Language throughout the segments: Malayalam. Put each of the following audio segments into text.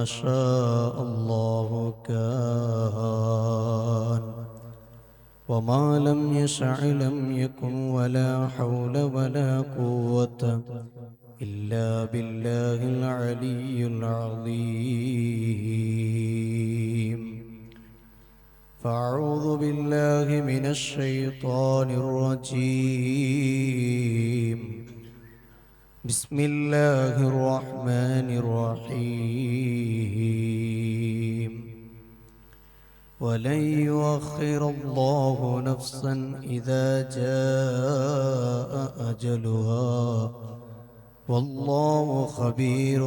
ما شاء الله كان وما لم يشع لم يكن ولا حول ولا قوة إلا بالله العلي العظيم. فأعوذ بالله من الشيطان الرجيم. بسم الله الرحمن الرحيم. ولن يؤخر الله نفسا إذا جاء أجلها والله خبير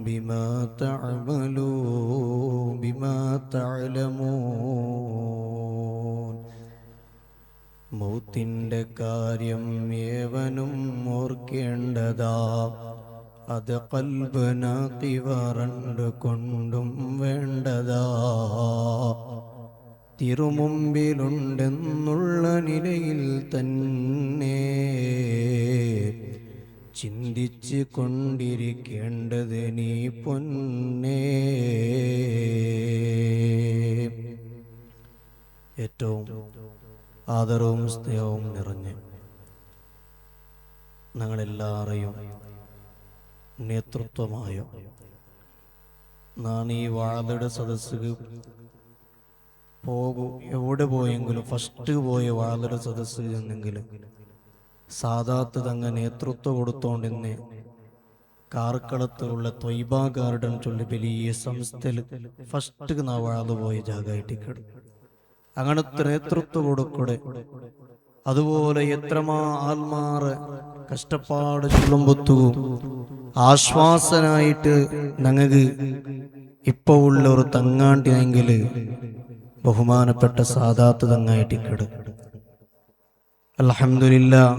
بما تعلمون. മൗത്തിൻ്റെ കാര്യം ഏവനും ഓർക്കേണ്ടതാ, അത് ഖൽബിനകത്തി വരണ്ട് കൊണ്ടും വേണ്ടതാ. തിരുമുമ്പിലുണ്ടെന്നുള്ള നിലയിൽ തന്നെ ചിന്തിച്ച് കൊണ്ടിരിക്കേണ്ടത് നീ പൊന്നേ. ഏറ്റവും ആദരവും സ്നേഹവും നിറഞ്ഞ് ഞങ്ങളെല്ലാവരെയും നേതൃത്വമായോ നാം ഈ വാഴയുടെ സദസ്സ് പോകൂ, എവിടെ പോയെങ്കിലും ഫസ്റ്റ് പോയ വാഴയുടെ സദസ്സ് എന്നെങ്കിലും സാദാത്ത് തങ്ങ നേതൃത്വം കൊടുത്തോണ്ടിന്ന് കാർക്കളത്തിലുള്ള ത്വയ്ബ ഗാർഡൻ ചൊല്ലി വലിയ സംസ്ഥയിൽ ഫസ്റ്റ് നാ വാഴ പോയ ജാഗായിട്ടിക്കടും. അങ്ങനത്തെ നേതൃത്വം കൊടുക്കൂടെ. അതുപോലെ എത്രമാ ആത്മാറ് കഷ്ടപ്പാട് ചൊല്ലുമ്പൊത്തുകയും ആശ്വാസനായിട്ട് ഞങ്ങൾക്ക് ഇപ്പൊ ഉള്ള ഒരു തങ്ങാണ്ടിയെങ്കിൽ ബഹുമാനപ്പെട്ട സാദാത്ത് തങ്ങായിട്ടിക്കട്. അൽഹംദുലില്ലാഹ്,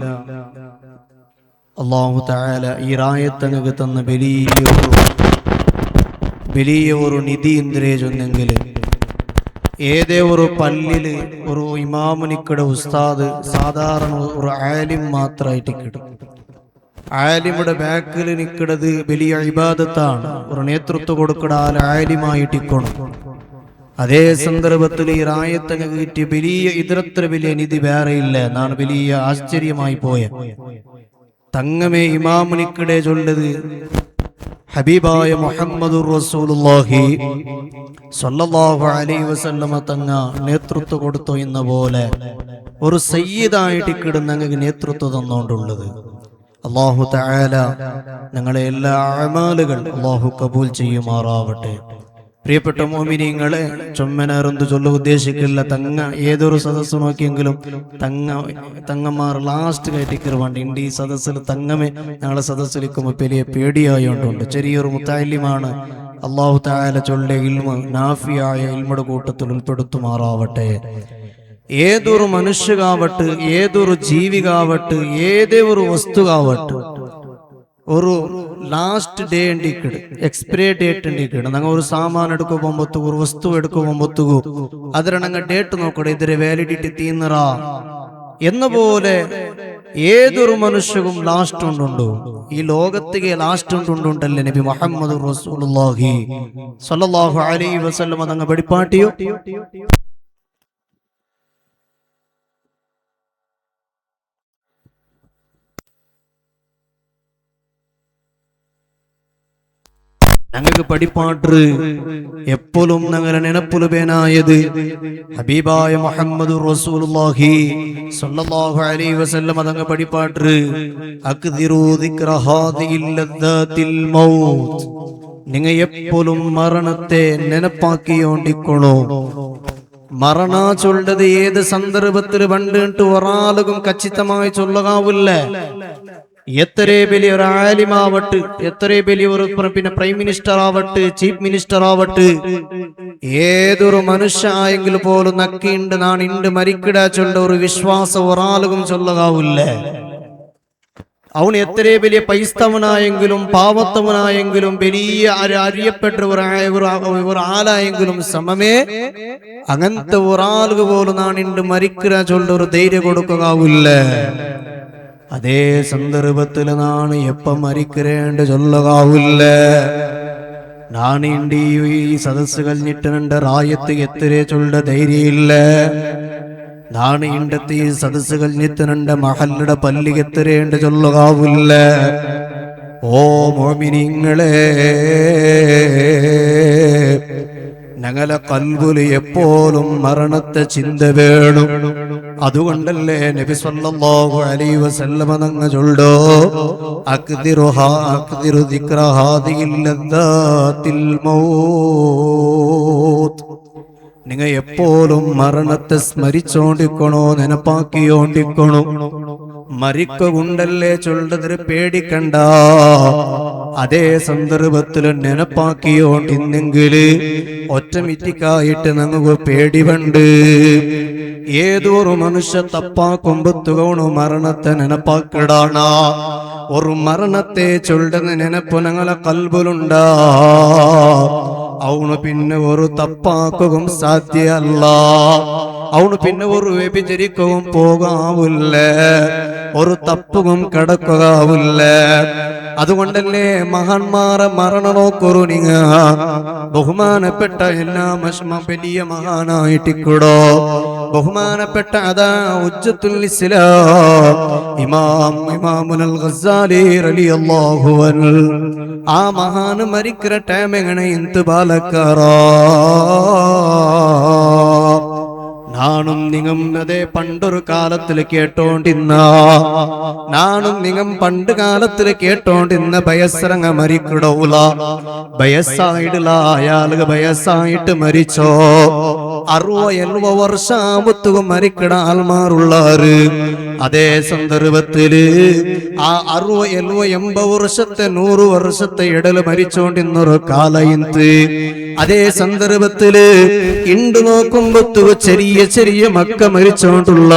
അല്ലാഹു തആല ഈ റായത്തങ്ങൾക്ക് തന്ന വലിയ ഒരു നിധി എന്തിരേ ചൊന്നെങ്കിൽ ഏതേ ഒരു പള്ളിയില് ഒരു ഇമാമുനിക്കടെ ഉസ്താദ് സാധാരണ ഒരു ആലിം മാത്രമായിട്ട് കിട്ടും. ആലിമുടെ ബാക്കിൽ നിൽക്കുന്നത് വലിയ ഇബാദത്താണ്. ഒരു നേതൃത്വം കൊടുക്കട ആലിമായിട്ട് ഇക്കണം. അതേ സന്ദർഭത്തിൽ ഈ റായത്തങ്ങ് കിട്ടിയ ഇതരത്ര വലിയ നിധി വേറെയില്ല എന്നാണ് വലിയ ആശ്ചര്യമായി പോയ തങ്ങമേ ഇമാമുനിക്കടെ ചൊല്ലത് ഹബീബായ മുഹമ്മദുർ റസൂലുള്ളാഹി സ്വല്ലല്ലാഹു അലൈഹി വസല്ലമ തങ്ങ നേതൃത്വം കൊടുത്തു എന്ന പോലെ ഒരു സയ്യിദായിട്ട് കിടന്നങ്ങ് നേതൃത്വം തന്നുകൊണ്ടുള്ളത്. അല്ലാഹു തആല ഞങ്ങളെ എല്ലാ അമാലുകൾ അല്ലാഹു കബൂൽ ചെയ്യുമാറാവട്ടെ. പ്രിയപ്പെട്ട മോമിനീങ്ങളെ, ചൊമ്മനാറെന്ത് ചൊല്ല ഉദ്ദേശിക്കില്ല. തങ്ങ ഏതൊരു സദസ്സ് നോക്കിയെങ്കിലും തങ്ങന്മാർ ലാസ്റ്റ് കയറ്റിക്കറുവാണ്ട് ഇണ്ട് ഈ സദസ്സിൽ തങ്ങമേ ഞങ്ങളെ സദസ്സിലിക്കുമ്പോൾ വലിയ പേടിയായോണ്ടുണ്ട്. ചെറിയൊരു മുത്തഅല്ലിമാണ്. അല്ലാഹു തആല ചൊല്ല ഇൽമ നാഫിയായ ഇൽമയുടെ കൂട്ടത്തിൽ ഉൾപ്പെടുത്തുമാറാവട്ടെ. ഏതൊരു മനുഷ്യകാവട്ടെ, ഏതൊരു ജീവികാവട്ടെ, ഏതേ ഒരു വസ്തുവാവട്ടെ, ഒരു ലാസ്റ്റ് ഡേ ഉണ്ടിക്കട്, എക്സ്പയറി ഡേറ്റ് ഉണ്ടിക്കട്. ഞങ്ങൾ ഒരു സാമാൻ എടുക്കുമ്പോൾ ഒരു വസ്തു എടുക്കുമ്പോൾ അതിന് ഞങ്ങൾ ഡേറ്റ് നോക്കട്ടെ, ഇതിരെ വാലിഡിറ്റി തീന്നറ എന്ന പോലെ ഏതൊരു മനുഷ്യവും ലാസ്റ്റ് ഉണ്ടുണ്ടോ? ഈ ലോകത്തിಗೆ ലാസ്റ്റ് ഉണ്ടുണ്ടല്ലേ നബി മുഹമ്മദ് റസൂലുള്ളാഹി സ്വല്ലല്ലാഹു അലൈഹി വസല്ലം തങ്ങൾ വെളിപ്പാട്ടിയോ? ഞങ്ങൾക്ക് പഠിപ്പാട്ട് എപ്പോഴും ഞങ്ങളെ നെനപ്പുലുപേനായത് ഹബീബായ മുഹമ്മദ് റസൂലുള്ളാഹി സ്വല്ലല്ലാഹു അലൈഹി വസല്ലം തങ്ങൾ പഠിപ്പാട്ട് അക്ദിറു ദിക്റ ഹാദിഹിൽ ലദ്ദാതിൽ മൗത്ത്. നിങ്ങൾ എപ്പോഴും മരണത്തെ നെനപ്പാക്കിയോണ്ടിക്കണോ. മരണ ചൊല്ലത് ഏത് സന്ദർഭത്തിൽ പണ്ടിട്ട് ഒരാളും ഖച്ചിതമായി ചൊല്ലുകാവില്ല. എത്ര വലിയ ഒരു ആലിമാവട്ടെ, എത്ര വലിയ ഒരു പ്രൈം മിനിസ്റ്റർ ആവട്ടെ, ചീഫ് മിനിസ്റ്റർ ആവട്ടെ, ഏതൊരു മനുഷ്യ ആയെങ്കിൽ പോലും നക്കിണ്ട് നാണിണ്ട് മരിക്കിട ചൊല്ല ഒരു വിശ്വാസം ഒരാളും ചൊല്ലുകാവില്ല. അവൻ എത്ര വലിയ പൈസ്തവനായെങ്കിലും പാവത്തവനായെങ്കിലും വലിയ അറിയപ്പെട്ട ഒരു ആളായെങ്കിലും സമമേ അങ്ങനത്തെ ഒരാൾക്ക് പോലും നാണിണ്ട് മരിക്കിട ചൊല്ല ഒരു ധൈര്യം കൊടുക്കാവില്ല. അതേ സന്ദർഭത്തിൽ നാണ് എപ്പം മരിക്കരേണ്ട ചൊല്ലുകാവില്ല. നാണീണ്ടി ഈ സദസ് കഴിഞ്ഞിട്ടുണ്ട് റായത്ത് എത്തിരെ ചൊല്ല ധൈര്യമില്ല. നാണീണ്ടത്തി ഈ സദസ് കഴിഞ്ഞിട്ടുണ്ട് മഹല്ലുടെ പല്ലി എത്തിരേണ്ട ചൊല്ലുകാവില്ല. ഓ മോമിനിങ്ങളെ, ഞങ്ങളെ കൽബില് എപ്പോഴും മരണത്തെ ചിന്ത വേണം. അതുകൊണ്ടല്ലേ നബി സല്ലല്ലാഹു അലൈഹി വസല്ലമ തങ്ങൾ ചൊല്ലോ, അക്ദിറു ദിക്ര ഹാദിഹിൽ ലദ്ദാത്തിൽ മൗത്ത്. നിങ്ങൾ എപ്പോഴും മരണത്തെ സ്മരിച്ചോണ്ടിക്കണോ, നെനപ്പാക്കിയോണ്ടിക്കണോ. മരിക്കുണ്ടല്ലേ ചൊല്ലതിന് പേടിക്കണ്ട. അതേ സന്ദർഭത്തിൽ നെനപ്പാക്കിയോണ്ടിന്നെങ്കിൽ ഓട്ടോമാറ്റിക്കായിട്ട് ഞങ്ങൾക്ക് പേടി വേണ്ട. ഏതൊരു മനുഷ്യ തപ്പാക്കുമ്പത്തുകണു മരണത്തെ നെനപ്പാക്കിടാണ. ഒരു മരണത്തെ ചൊല്ലുന്ന നെനപ്പ് ഞങ്ങളെ കൽബിലുണ്ടാ. അവന് പിന്നെ ഒരു തപ്പാക്കുകയും സാധ്യമല്ല. അവന് പിന്നെ ഒരു വ്യഭിചരിക്കുകയും പോകാവില്ല, ഒരു തപ്പുകയും കടക്കുകയാവില്ല. അതുകൊണ്ടല്ലേ മഹാന്മാരെ മരണം നോക്കൊരു നിങ്ങ ബഹുമാനപ്പെട്ട എല്ലാ വലിയ മഹാനായിട്ടിക്കൂടോ. ബഹുമാനപ്പെട്ട അതാ ഹുജ്ജത്തുൽ ഇസ്ലാം ഇമാമുൽ ഗസാലി റളിയല്ലാഹു അൻഹു. ആ മഹാന് മരിക്കുന്ന ടൈം എങ്ങനെ ഇന്ത് ബാലക്കാറാ. നാണും നിങ്ങം അതേ പണ്ടൊരു കാലത്തിൽ കേട്ടോണ്ടിന്ന, നാണും നിങ്ങം പണ്ട് കാലത്തിൽ കേട്ടോണ്ടിന്ന ബയസ്സറങ്ങ മരിക്കടൂല. ബയസ്സായിട്ടില്ല, അയാൾക്ക് ബയസ്സായിട്ട് മരിച്ചോ. 60-70 വർഷാമത്തും മരിക്കണ ആൾമാരുള്ളാറ്. അതേ സന്ദർഭത്തില് ആ 60-70 വർഷത്തെ 100 വർഷത്തെ ഇടല് മരിച്ചോണ്ടിന്നൊരു കാലയിന്ത്. അതേ സന്ദർഭത്തില് ഇണ്ട് നോക്കുമ്പോ ചെറിയ ചെറിയ മക്ക മരിച്ചോണ്ടുള്ള.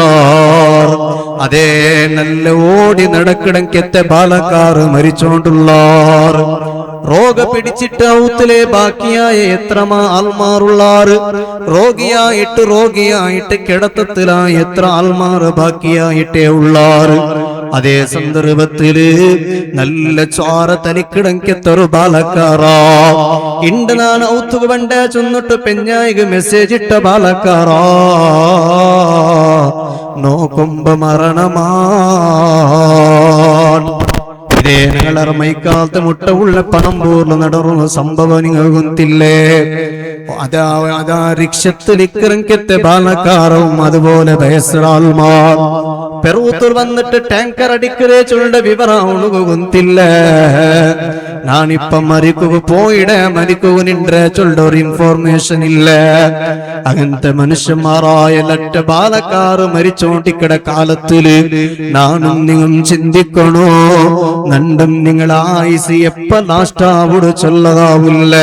അതേ നല്ല ഓടി നടക്കിടക്കത്തെ ബാലക്കാർ മരിച്ചോണ്ടുള്ള. രോഗ പിടിച്ചിട്ട് ഔത്തിലെ ബാക്കിയായ എത്ര ആൾമാറുള്ളാറ്. രോഗിയായിട്ട് കിടത്തത്തിലായ എത്ര ആൾമാർ ബാക്കിയായിട്ടേ ഉള്ളാറ്. അതേ സന്ദർഭത്തില് നല്ല ചോര തനിക്കിടക്കത്തൊരു ബാലക്കാറാ. ഇണ്ടനാണ് ഔത്തുക പണ്ട ചൊന്നിട്ട് പെഞ്ഞായിക മെസ്സേജ് ഇട്ട ബാലക്കാറാ. നോക്കുമ്പോ മരണമാ. ഇതേ ഞങ്ങൾ മൈക്കാലത്ത് മുട്ട ഉള്ള പണം പോർന്ന് നടന്ന സംഭവം നിങ്ങൾ ഗുന്തില്ലേ. അതാ റിക്ഷത്തിലിക്കിറക്കത്തെ ബാലക്കാരവും അതുപോലെ ബയസ്റാൽമാർ പെറൂത്തൂർ വന്നിട്ട് ടാങ്കർ അടിക്കരേ ചൊല്ല വിവരം ഗുന്തില്ല. ഞാനിപ്പം മരിക്കുക പോയിടെ മരിക്കുവിനിന്റെ ചൊല്ല ഒരു ഇൻഫോർമേഷൻ ഇല്ല. അങ്ങനത്തെ മനുഷ്യന്മാരായ ലറ്റ ബാലക്കാർ മരിച്ചോണ്ടിക്കട കാലത്തില് നാനും നിങ്ങൾ ചിന്തിക്കണോ. നണ്ടും നിങ്ങളെ ആയുസ് എപ്പ നാഷ്ടാവോട് ചൊല്ലതാവില്ല.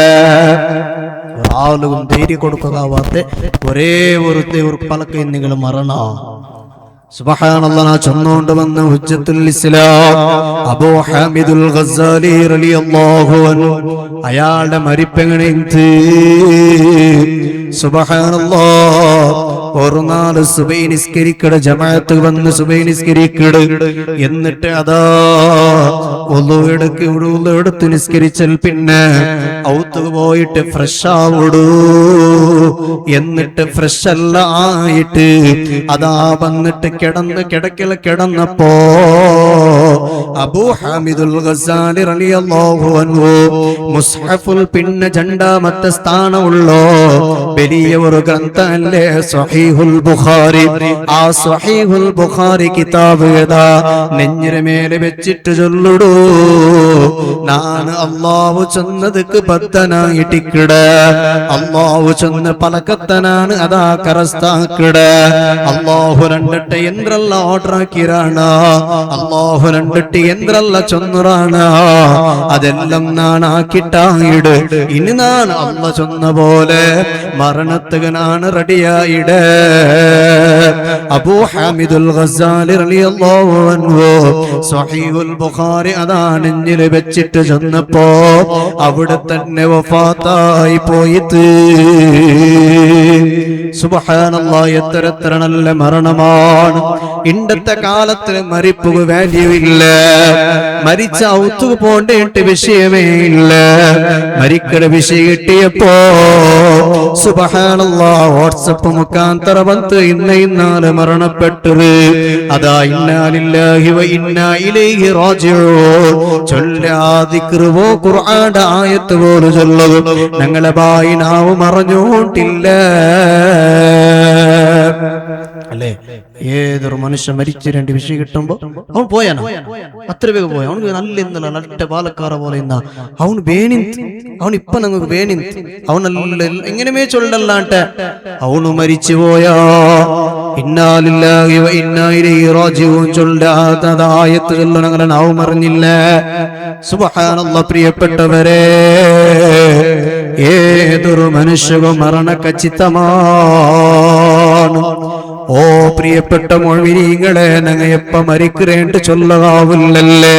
ആളും ധൈര്യം കൊടുക്കാവാത്ത ഒരേ ഒരു പലക്കെ നിങ്ങൾ മരണ. സുബ്ഹാനല്ലാഹ് ചൊന്നുകൊണ്ട് വന്ന ഹുജ്ജത്തുൽ ഇസ്ലാം അബൂ ഹാമിദുൽ ഗസാലി റളിയല്ലാഹു അൻഹു. അയാളുടെ മരിപ്പെങ്ങനെ സുബ്ഹാനല്ലാഹ്. ഒരു നാല് സുബൈ നിസ്കരിക്കട ജമാഅത്ത് വന്ന് സുബൈ നിസ്കരിക്കട്. എന്നിട്ട് അതാ എടുത്ത് നിസ്കരിച്ചാൽ പിന്നെ ഔത്ത് പോയിട്ട് ഫ്രഷ് ആവിടൂ. എന്നിട്ട് ഫ്രഷ് അല്ല ആയിട്ട് അതാ വന്നിട്ട് കിടന്നപ്പോ അബൂ ഹാമിദുൽ ഗസാലി റളിയല്ലാഹു അൻഹു മുസ്ഹഫുൽ പിന്നെ രണ്ടാമത്തെ സ്ഥാനമുള്ളോ വലിയ ഒരു ഗ്രന്ഥമല്ലേ സ്വഹീഹുൽ ബുഖാരി. ആ സ്വഹീഹുൽ ബുഖാരി കിതാബ് ഏതാ നെഞ്ഞിന് മേലെ വെച്ചിട്ട് ചൊല്ലുടൂ. നാണ് അല്ലാഹു ചെന്നതുക്ക് ബദ്ധനായിട്ടിക്കട. അല്ലാഹു ചെന്ന പലക്കത്തനാണ് അതാ കരസ്ഥാക്കിട. അല്ലാഹു രണ്ടിട്ട് എന്റല്ല ഓർഡർ ആക്കിയാണ്. അല്ലാഹു രണ്ടിട്ട് എന്റല്ല ചൊന്നറാണ്. അതെല്ലാം നാണാക്കിട്ടായിട്. ഇനി നാണ് അല്ല ചൊന്ന പോലെ മരണത്തുകനാണ് റെഡിയായിട്. അബൂ ഹാമിദുൽ ഗസാലി റളിയല്ലാഹു അൻഹു സ്വഹീഹുൽ ബുഖാരി അതാ നെഞ്ചിൽ വെച്ചിട്ട് ചെന്നപ്പോ അവിടെ തന്നെ വഫാത്തായി പോയിട്ട്. സുബ്ഹാനല്ലാഹ്, എത്ര നല്ല മരണമാണ്. ഇന്നത്തെ കാലത്ത് മരിപ്പുക വാല്യൂ ഇല്ല. മരിച്ച ഔത്തുക പോണ്ടേട്ട് വിഷയമേ ഇല്ല. മരിക്കട വിഷയം കിട്ടിയപ്പോ സുബ്ഹാനല്ലാഹ് വാട്സപ്പ് മുഖാന്തര വന്ന് ഇന്നാല് മരണപ്പെട്ടത്. അതാ ഇന്നാ ലില്ലാഹി വ ഇന്നാ ഇലൈഹി റാജിഊൻ ചൊല്ലാതിക്റുവോ ഖുർആന്റെ ആയത്ത് പോലെ ചൊല്ലു ഞങ്ങളെ ബായിനാവ് മറഞ്ഞോട്ടില്ല. അല്ലേ, ഏതൊരു മനുഷ്യൻ മരിച്ച രണ്ട് വിഷയം കിട്ടുമ്പോ അവൻ പോയാനോ അത്ര വേഗം പോയ. അവന് നല്ല ഇന്നല നട്ട പാലക്കാറ പോലെ ഇന്ന അവന് വേണിന്ത്, അവൻ ഇപ്പൊ ഞങ്ങൾക്ക് വേണിന്ത്, അവനല്ല എങ്ങനെമേ ചൊല്ലല്ലാട്ടെ അവನು മരിച്ചു പോയാ ഇന്നാ ലില്ലാഹി വ ഇന്നാ ഇലൈഹി റാജിഊൻ ചൊല്ലാത്തതായത്ത് ചൊല്ല ഞങ്ങളെ നാവ് മറിഞ്ഞില്ല. സുബ്ഹാനല്ലാഹ്, പ്രിയപ്പെട്ടവരെ, ഏതൊരു മനുഷ്യവും മരണ ഖചിതമാണ്. ഓ പ്രിയപ്പെട്ട മുഅ്മിനീങ്ങളെ, ഞങ്ങൾ എപ്പ മരിക്കറേണ്ട് ചൊല്ലാവില്ലല്ലേ.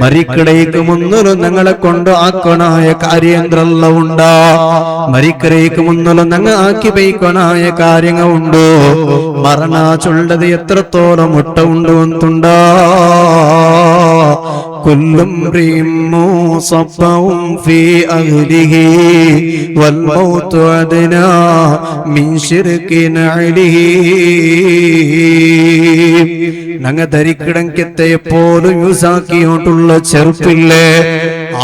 മരിക്കടേക്ക് മുന്നിലും ഞങ്ങളെ കൊണ്ട് ആക്കണായ കാര്യങ്ങളല്ല ഉണ്ടാ. മരിക്കരേക്ക് മുന്നിലും ഞങ്ങൾ ആക്കി വയ്ക്കണായ കാര്യങ്ങൾ ഉണ്ടോ. മരണ ചൊല്ലത് എത്രത്തോളം മുട്ട ഉണ്ട് വന്നുണ്ടാ. കുല്ലും മുസബ്ബഉൻ ഫീ അഹ്ലിഹി വൽ മൗതു അദ്നാ മിൻ ശിർകി നഅലിഹി. ഞങ്ങൾ ധരിക്കിടങ്കത്തെ എപ്പോഴും യൂസാക്കിയോണ്ടുള്ള ചെറുപ്പില്ലേ,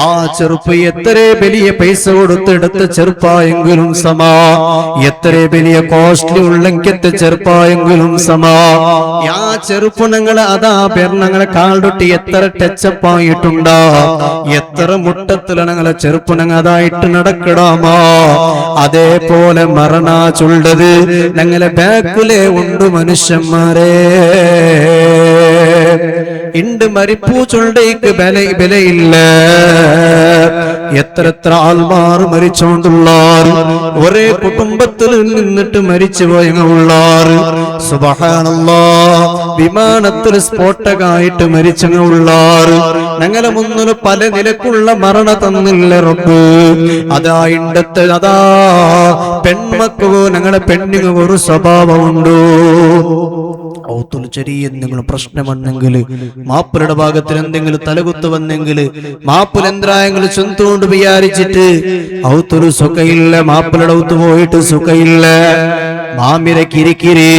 ആ ചെറുപ്പ് എത്ര വലിയ പൈസ കൊടുത്തെടുത്ത ചെറുപ്പായെങ്കിലും സമാ, എത്ര വലിയ കോസ്റ്റ്ലി ഉള്ളെങ്കത്തെ ചെറുപ്പായെങ്കിലും സമാ. ആ ചെറുപ്പ് ഞങ്ങളെ അതാ പേർ ഞങ്ങളെ കാൽതൊട്ടി എത്ര ടച്ചപ്പായിട്ടുണ്ടാ, എത്ര മുട്ടത്തില ഞങ്ങളെ ചെറുപ്പ് ഞങ്ങൾ അതായിട്ട് നടക്കിടാമാ. അതേപോലെ മരണ ചൊല്ലത് ഞങ്ങളെ ബാക്കിലെ ഉണ്ട് മനുഷ്യന്മാരെ. ഇണ്ട് മരിപ്പൂ ചൊല്ലയ്ക്ക് വിലയില്ല. എത്ര ആൾമാർ മരിച്ചോണ്ടുള്ളാർ, ഒരേ കുടുംബത്തിൽ നിന്നിട്ട് മരിച്ചു പോയുള്ളാർ. സുബ്ഹാനല്ലാഹ്, വിമാനത്തിൽ സ്ഫോടകമായിട്ട് മരിച്ചുള്ളാർ. ഞങ്ങളെ മുന്നിൽ പല നിലക്കുള്ള മരണ തന്നില്ല റബ്ബ്. അതാ ഇണ്ടത്തെ അതാ പെൺമക്കോ ഞങ്ങളെ പെണ്ണിന് ഒരു സ്വഭാവമുണ്ടോ. ചെറിയ എന്തെങ്കിലും പ്രശ്നം വന്നെങ്കിൽ, മാപ്പിളുടെ ഭാഗത്തിൽ എന്തെങ്കിലും തലകുത്ത് വന്നെങ്കിൽ, മാപ്പിൾ എന്തായെങ്കിലും സ്വന്തം വിചാരിച്ചിട്ട് ഔത്തൊരു സുഖയില്ല. മാപ്പിളുടെ ഔത്ത് പോയിട്ട് സുഖയില്ല. മാമിര കിരിക്കിരി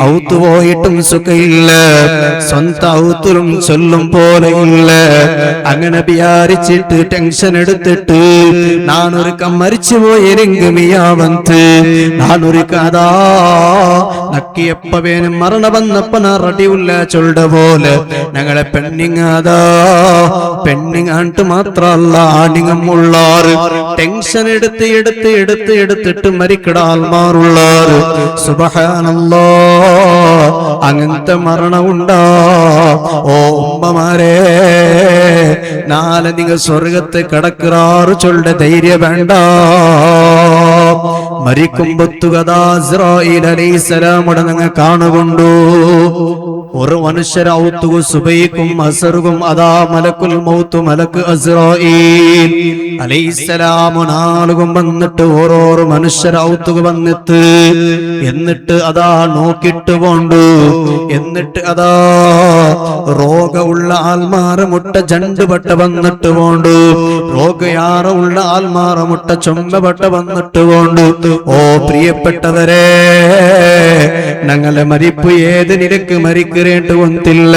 ഔത്ത് പോയിട്ടും സുഖയില്ല. സ്വന്തം ഔത്തിലും ചൊല്ലും പോലെ ഇല്ല. അങ്ങനെ വിചാരിച്ചിട്ട് ടെൻഷൻ എടുത്തിട്ട് നാനൊരുക്ക മരിച്ചു പോയെങ്കിമിയാവന്ത് നാനൊരു കഥാ നക്കിയപ്പ വേനും മരണ വന്നപ്പ നാ റെഡിയുള്ള ചൊല്ല പോലെ ഞങ്ങളെ പെണ്ണിങ്ങാതാ പെണ്ണിങ്ങാണ്ട് മാത്രല്ല ആണിങ്ങമുള്ളാറ് ടെൻഷൻ എടുത്തിട്ട് മരിക്കിടാൽമാറുള്ളാറ്. സുബ്ഹാനല്ലാഹ്, അങ്ങനത്തെ മരണം ഉണ്ടാ. ഓ ഉമ്മമാരെ, നാളെ നിങ്ങൾ സ്വർഗത്തെ കടക്കിറാറ് ചൊല്ല ധൈര്യം വേണ്ട. മരിക്കുമ്പത്തുകഥാ ഇസ്രായീൽ അലൈഹിസ്സലാമുടെ നിങ്ങൾ കാണുകൊണ്ടു. ഒരു മനുഷ്യര ഔത്തുകു സുബൈക്കും അസറുകും അതാ മലക്കുൽ മൗത്ത് മലക്ക് ഇസ്രായീൽ അലൈഹിസ്സലാമു നാളുകും വന്നിട്ട് ഓരോരോ മനുഷ്യര ഔത്തുകു വന്നിട്ട് എന്നിട്ട് അതാ നോക്കിട്ട് പോണ്ടു. എന്നിട്ട് അതാ രോഗമുള്ള ആൽമാറ് മുട്ട ജണ്ടുപട്ട വന്നിട്ട് പോണ്ടു. രോഗയാറ ഉള്ള ആൽമാറ് മുട്ട ചൊമ്പപട്ട വന്നിട്ട് പോണ്ടു. ഓ പ്രിയപ്പെട്ടവരെ, ഞങ്ങളെ മരിപ്പ് ഏത് നിരക്ക് മരിക്കരേണ്ടു കൊന്നില്ല.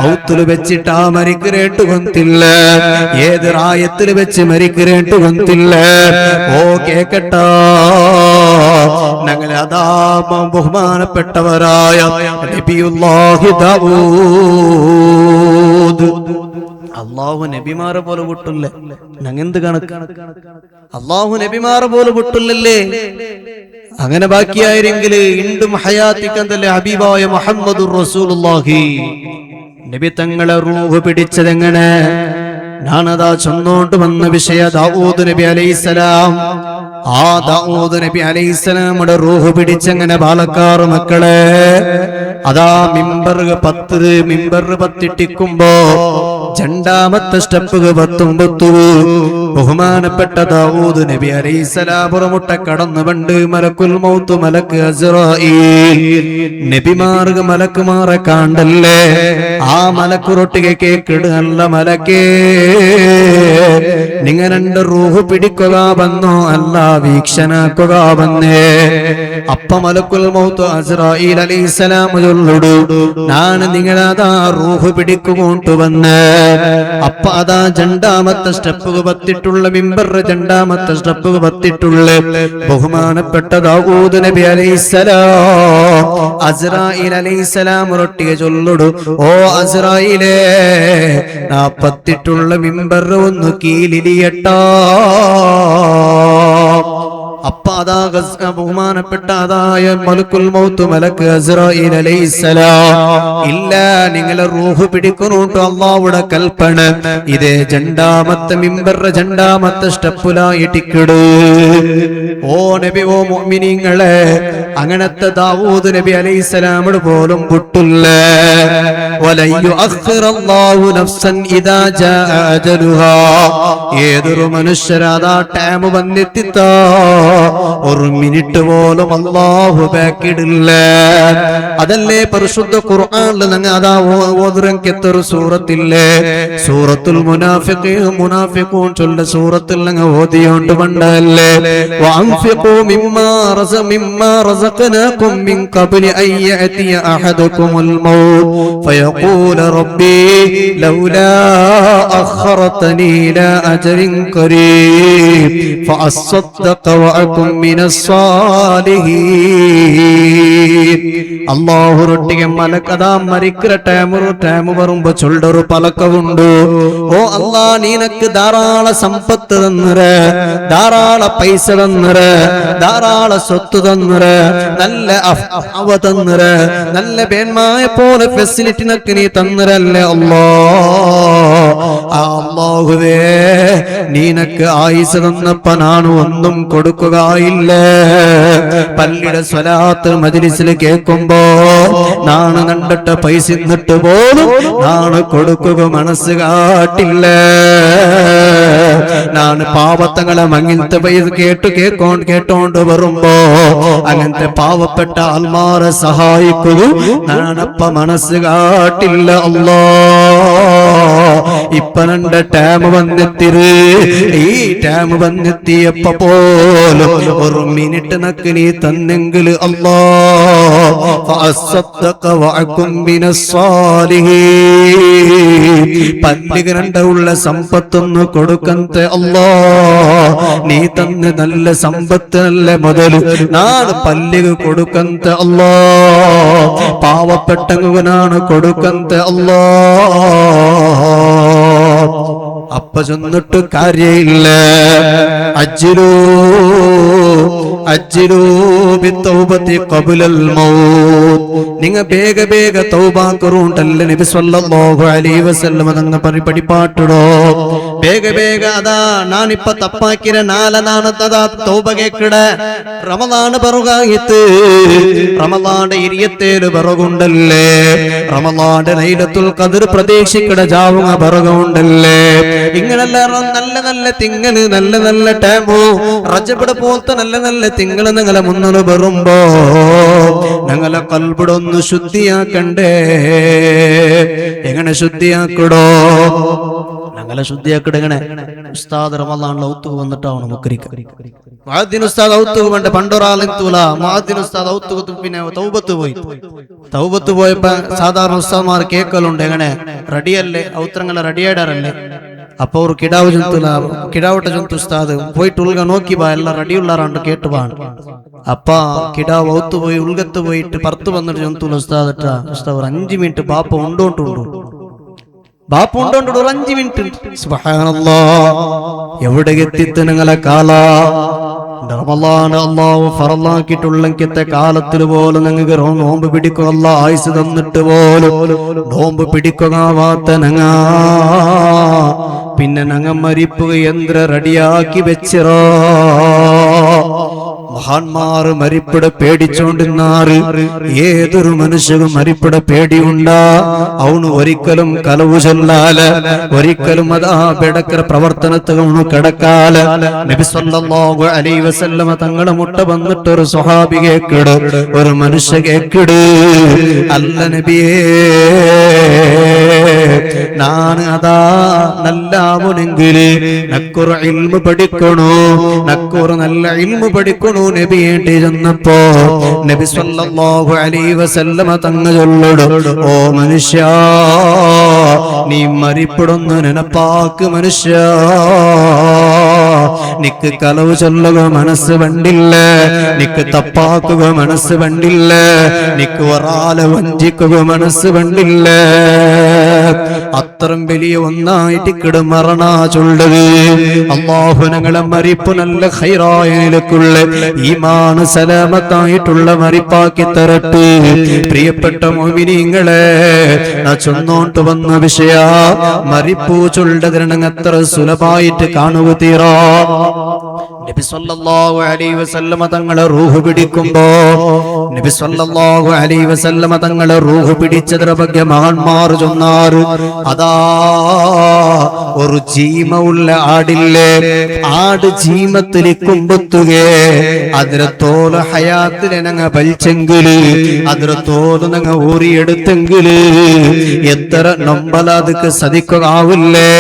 ഔത്തിൽ വെച്ചിട്ടാ മരിക്കരേണ്ടു കൊന്നില്ല. ഏത് റായത്തിൽ വെച്ച് മരിക്കരേണ്ടു കൊന്നില്ല. ഓ കേക്കട്ടാ, ഞങ്ങളെ അതാ ബഹുമാനപ്പെട്ടവരായ നബിയുല്ലാഹി ദാവൂദ്, അള്ളാഹു നബിമാരെ പോലെ വിട്ടില്ലേ. ഞങ്ങെന്ത് കണക്ക്, അള്ളാഹു നബിമാരെ പോലെ വിട്ടില്ലല്ലേ. അങ്ങനെ ബാക്കിയായിരുന്നെങ്കിൽ ഇണ്ടും ഹയാത്തിക്കന്തല്ലേ ഹബീബായ മുഹമ്മദുർ റസൂലുള്ളാഹി. നബി തങ്ങളെ റൂഹ് പിടിച്ചതെങ്ങനെ? ഞാനതാ ചൊന്നോണ്ട് വന്ന വിഷയ ദാവൂദ് നബി അലൈഹിസ്സലാം. ആ ദാവൂദ് നബി അലൈഹിസ്സലാമുടെ റൂഹ് പിടിച്ചങ്ങനെ പാലക്കാർ മക്കളെ അതാ മിമ്പർ പത്തിട്ടിക്കുമ്പോ രണ്ടാമത്തെ സ്റ്റെപ്പ് പത്തുമ്പത്തു ബഹുമാനപ്പെട്ട ദാവൂദ് നബി അലൈഹിസ്സലാം പുറമുട്ട കടന്നു പണ്ട് മലക്കുൽ മൗത്ത് മലക്ക് അസ്റായീൽ നബിമാർക്ക് മലക്കുമാറെ കാണ്ടല്ലേ ആ മലക്കുറൊട്ടിക കേക്കിട് നല്ല മലക്കേ നിങ്ങൾ രണ്ട് റൂഹ് പിടിക്കുക വന്നോ അല്ല വീക്ഷണാക്കുക വന്നേ. അപ്പ മലക്കുൽ മൗത്ത് അസ്റായീൽ അലൈഹിസ്സലാം ചൊല്ലുടു ഞാൻ നിങ്ങളതാ റൂഹ് പിടിക്കുകൊണ്ട് വന്ന് അപ്പ അതാ രണ്ടാമത്തെ സ്റ്റെപ്പ് പത്തിട്ടുള്ള മിമ്പർ രണ്ടാമത്തെ സ്റ്റെപ്പ് പത്തിട്ടുള്ള ബഹുമാനപ്പെട്ട ദാവൂദ് നബി അലൈഹിസ്സലാം അസ്റായീൽ അലൈഹിസ്സലാം റൊട്ടിയെ ചൊല്ലുടു ഓ അസ്റായീലേ ആ പത്തിട്ടുള്ള മിമ്പർ ഒന്ന് കീലിലിയട്ടാ. അപ്പ അതാ ബഹുമാനപ്പെട്ട അതായ മലക്കുൽ മൗത്ത് മലക്ക് അസ്റായീൽ അലൈഹിസ്സലാം ഇല്ല നിങ്ങളെ റൂഹ് പിടിക്കുന്നുണ്ട് അല്ലാഹുവിന്റെ കൽപ്പന ഇതേ രണ്ടാമത്തെ മിമ്പർ രണ്ടാമത്തെ സ്റ്റെപ്പിലായിട്ടിക്കിട്. ഓ നബി ഓ മുഅ്മിനീങ്ങളെ അങ്ങനത്തെ ദാവൂദ് നബി അലൈഹിസ്സലാമിന് പോലും പുട്ടില്ല. വലയ്യു അഖ്റല്ലാഹു നഫ്സൻ ഇദാ ജാഅ അജലുഹാ ഏതൊരു മനുഷ്യരാതാ ടൈം വന്നെത്തിത്താ ഒരു മിനിറ്റ് പോലും അല്ലാഹു ബാക്കിടില്ല. അതല്ലേ പരിശുദ്ധ ഖുർആനിൽ നിങ്ങൾ അതാ ഓതുറക്കെത്തൊരു സൂറത്തില്ലേ സൂറത്തുൽ മുനാഫിഖൂൻ ചൊല്ല സൂറത്തിൽ നിങ്ങൾ ഓതിയോണ്ട് പണ്ടല്ലേ വഅൻഫിഖൂ മിമ്മാ റസഖനാകും മിൻ ഖബ്ലി അൻ യഅതിയ അഹദകുമുൽ മൗത്ത് ഫയഖൂല റബ്ബി ലൗലാ അഖറതനി ഇലാ അജലിൻ ഖരീബ് ഫഅസ്സദ്ദഖ വഅകും മിനസ് സാലിഹീൻ. അല്ലാഹു റൊട്ടിಗೆ മലക്കദാ മരിക്കര ടൈമു വരുമ്പോ ചൊല്ലൊരു പലക്കവുണ്ട് ഓ അല്ലാ നിനക്ക് ധാരാള സമ്പത്ത് തന്നരെ ധാരാള പൈസ തന്നരെ ധാരാള സ്വത്ത് തന്നരെ നല്ല അവ തന്നരെ നല്ല പേന്മായ പോലെ ഫെസിലിറ്റിനൊക്കെ നീ തന്നരല്ലേ അല്ലാഹുവേ നിനക്ക് ആയുസ് തന്നപ്പോ നാണ് ഒന്നും കൊടുക്കുകയില്ല. പള്ളിയുടെ സ്വലാത്ത് മജ്ലിസിൽ കേൾക്കുമ്പോ നാണ് കണ്ടിട്ട് പൈസ ഇന്നിട്ട് പോലും നാണ് കൊടുക്കുക മനസ്സ് കാട്ടില്ല. നാണ് പാവത്തങ്ങളെ അങ്ങനത്തെ പൈസ കേട്ടോണ്ട് വരുമ്പോ അങ്ങനത്തെ പാവപ്പെട്ട ആൽമാരെ സഹായിക്കുക നാണപ്പ മനസ്സ് കാട്ടില്ല. അല്ലാ ഇപ്പൊ എന്റെ ടൈം വന്നെത്തിര് ഈ ടൈം വന്നെത്തിയപ്പോ പോലും ഒരു മിനിറ്റ് നക്ക് നീ തന്നെങ്കിൽ അല്ലാ ഫഅസ്സദ്ദഖ വഅകും മിനസ് സാലിഹീൻ പല്ലികരണ്ടുള്ള സമ്പത്തൊന്ന് കൊടുക്കന്തെ അല്ലാ നീ തന്ന നല്ല സമ്പത്ത് നല്ല മുതൽ നാണ് പല്ലിക കൊടുക്കന്തെ അല്ലാ പാവപ്പെട്ടവനാണ് കൊടുക്കന്തെ അല്ലാ. അപ്പ ചെന്നിട്ട് കാര്യമില്ല. അജ്ജിലൂ ബിത്തൗബതി ഖബ്ലൽ മൗത്ത് നിങ്ങൾ ಬೇಗ തൗബ കറൂണ്ടല്ല നബി സല്ലല്ലാഹു അലൈഹി വസല്ലം തങ്ങൾ പരിപാടിപ്പാട്ടോ ಬೇಗ അതാ നാനിപ്പ തപ്പാക്കിര നാലനാണത്തതാ തൗബ കേക്കട റമളാൻ ബറുകായിത്ത് റമളാന്റെ 27 ബറുകുണ്ടല്ലേ റമളാന്റെ ലൈലത്തുൽ ഖദർ പ്രതീക്ഷിക്കട ജാവുക ബറുകുണ്ടല്ലേ ഇങ്ങനെല്ല നല്ല നല്ല തിങ്കള് നല്ല നല്ല ടൈമോ റജബിടെ പോലത്തെ നല്ല നല്ല തിങ്കള് നിങ്ങളെ മുന്നിൽ വരുമ്പോ ഞങ്ങളെ കൽബിടൊന്ന് ശുദ്ധിയാക്കണ്ടേ. എങ്ങനെ ശുദ്ധിയാക്കടോ ഞങ്ങളെ ശുദ്ധിയാക്കട എങ്ങനെ ഉസ്താദ് റമളാനിൽ ഔത്തുക വന്നിട്ടാവണം മുക്കരിക്ക മുഅദ്ദിൻ ഉസ്താദ് ഔത്തുക വേണ്ട പണ്ടൊരാളെത്തൂല മുഅദ്ദിൻ ഉസ്താദ് ഔത്തുക പിന്നെ തൗബത്ത് പോയപ്പോ സാധാരണ ഉസ്താദ്മാർ കേക്കലുണ്ട് എങ്ങനെ റെഡിയല്ലേ ഔത്രങ്ങളെ റെഡിയായിടാറല്ലേ അപ്പൊ ಅವ್ರು ಕಿಡಾವಟ ಜಂತು ಉಸ್ತಾದ್ പോയിട്ട് ഉൾഗ നോക്കി ബാ എല്ലാം റെഡിയുള്ളാറാണ്ട് കേട്ടു ബാ അപ്പ കിടാവ് ഔത്തു പോയി ഉൾഗത്ത് പോയിട്ട് പുറത്തു വന്നിട്ട് ജന്തു ഉസ്താദ് ഉസ്താദ് ഒരു 5 മിനിറ്റ് ബാപ്പ ഉണ്ടോണ്ട് ഒരു 5 മിനിറ്റ് സുബ്ഹാനല്ലാഹ് എവിടെ എത്തിത്ത് നിങ്ങളെ കാല റമളാന് അല്ലാഹു ഫറലാക്കിയിട്ടുള്ളെങ്കിത്തെ കാലത്തിൽ പോലും നിങ്ങൾക്ക് നോമ്പ് പിടിക്കുക അല്ലാഹ് ആയുസ് തന്നിട്ട് പോലും നോമ്പ് പിടിക്കുകയാവാത്ത നങ്ങ പിന്നെ നങ്ങ മരിപ്പുക യന്ത്ര റെഡിയാക്കി വെച്ചിറോ മഹാന്മാർ മരിപ്പിട പേടിച്ചോണ്ടിരുന്നാറ് ഏതൊരു മനുഷ്യനും മരിപ്പിട പേടിയുണ്ടാ അവന് ഒരിക്കലും കലവു ചൊല്ലാല ഒരിക്കലും അതാ ബെടക്കര പ്രവർത്തനത്തിൽ അവന് കിടക്കാല നബി സല്ലല്ലാഹു അലൈഹി വസല്ലമ തങ്ങളെ മുട്ട വന്നിട്ട് ഒരു സ്വഹാബി കേക്കിട് ഒരു മനുഷ്യ കേക്കിട് അല്ല നബിയേ ഞാൻ അതാ നല്ലാവുനെങ്കിൽ നക്കൊരു ഇൽമു പഠിക്കണോ നക്കൊരു നല്ല ഇൽമു പഠിക്കണോ നബിയേണ്ടി ചെന്നപ്പോ നബി സല്ലല്ലാഹു അലൈഹി വസല്ലമ തങ്ങൾ ചൊല്ലിടും ഓ മനുഷ്യ നീ മരിപ്പെടുന്ന നെനപ്പാക്ക് മനുഷ്യ നിക്ക് കലവ് ചൊല്ലുക മനസ്സ് വണ്ടില്ല നിക്ക് തപ്പാക്കുക മനസ്സ് വണ്ടില്ല നിക്ക് ഒരാളെ വഞ്ചിക്കുക മനസ്സ് വണ്ടില്ല അത്രയും വലിയ ഒന്നായിട്ട് കിടമറണ ചൊല്ലത് അല്ലാഹു ഞങ്ങളെ മരിപ്പ് നല്ല ഖൈറായ നിലക്കുള്ള ഈമാൻ സലാമത്തായിട്ടുള്ള മരിപ്പാക്കി തരട്ടെ പ്രിയപ്പെട്ട മുഅ്മിനീങ്ങളെ ചൊന്നോട്ട് വന്ന വിഷയ മരിപ്പൂ ചൊല്ലതിരണം അത്ര സുലഭമായിട്ട് കാണുക തീരാ നബി സല്ലല്ലാഹു അലൈഹി വസല്ലമ തങ്ങളെ റൂഹ് പിടിക്കുമ്പോ നബി സല്ലല്ലാഹു അലൈഹി വസല്ലമ തങ്ങളെ റൂഹ് പിടിച്ചതിന്റെ ಬಗ್ಗೆ മഹാന്മാർ ചൊന്നാറ് അതാ ഒരു ജീമ ഉള്ള ആടില്ലേ ആട് ജീമത്തിൽ കുമ്പത്തുകേ അതിരെ തോല് ഹയാത്തിലെ ഞങ്ങ വലിച്ചെങ്കില് അതിരെ തോല് ഞങ്ങ ഊറിയെടുത്തെങ്കില് എത്ര നമ്പലതുക്ക് സതിക്കാവില്ലേ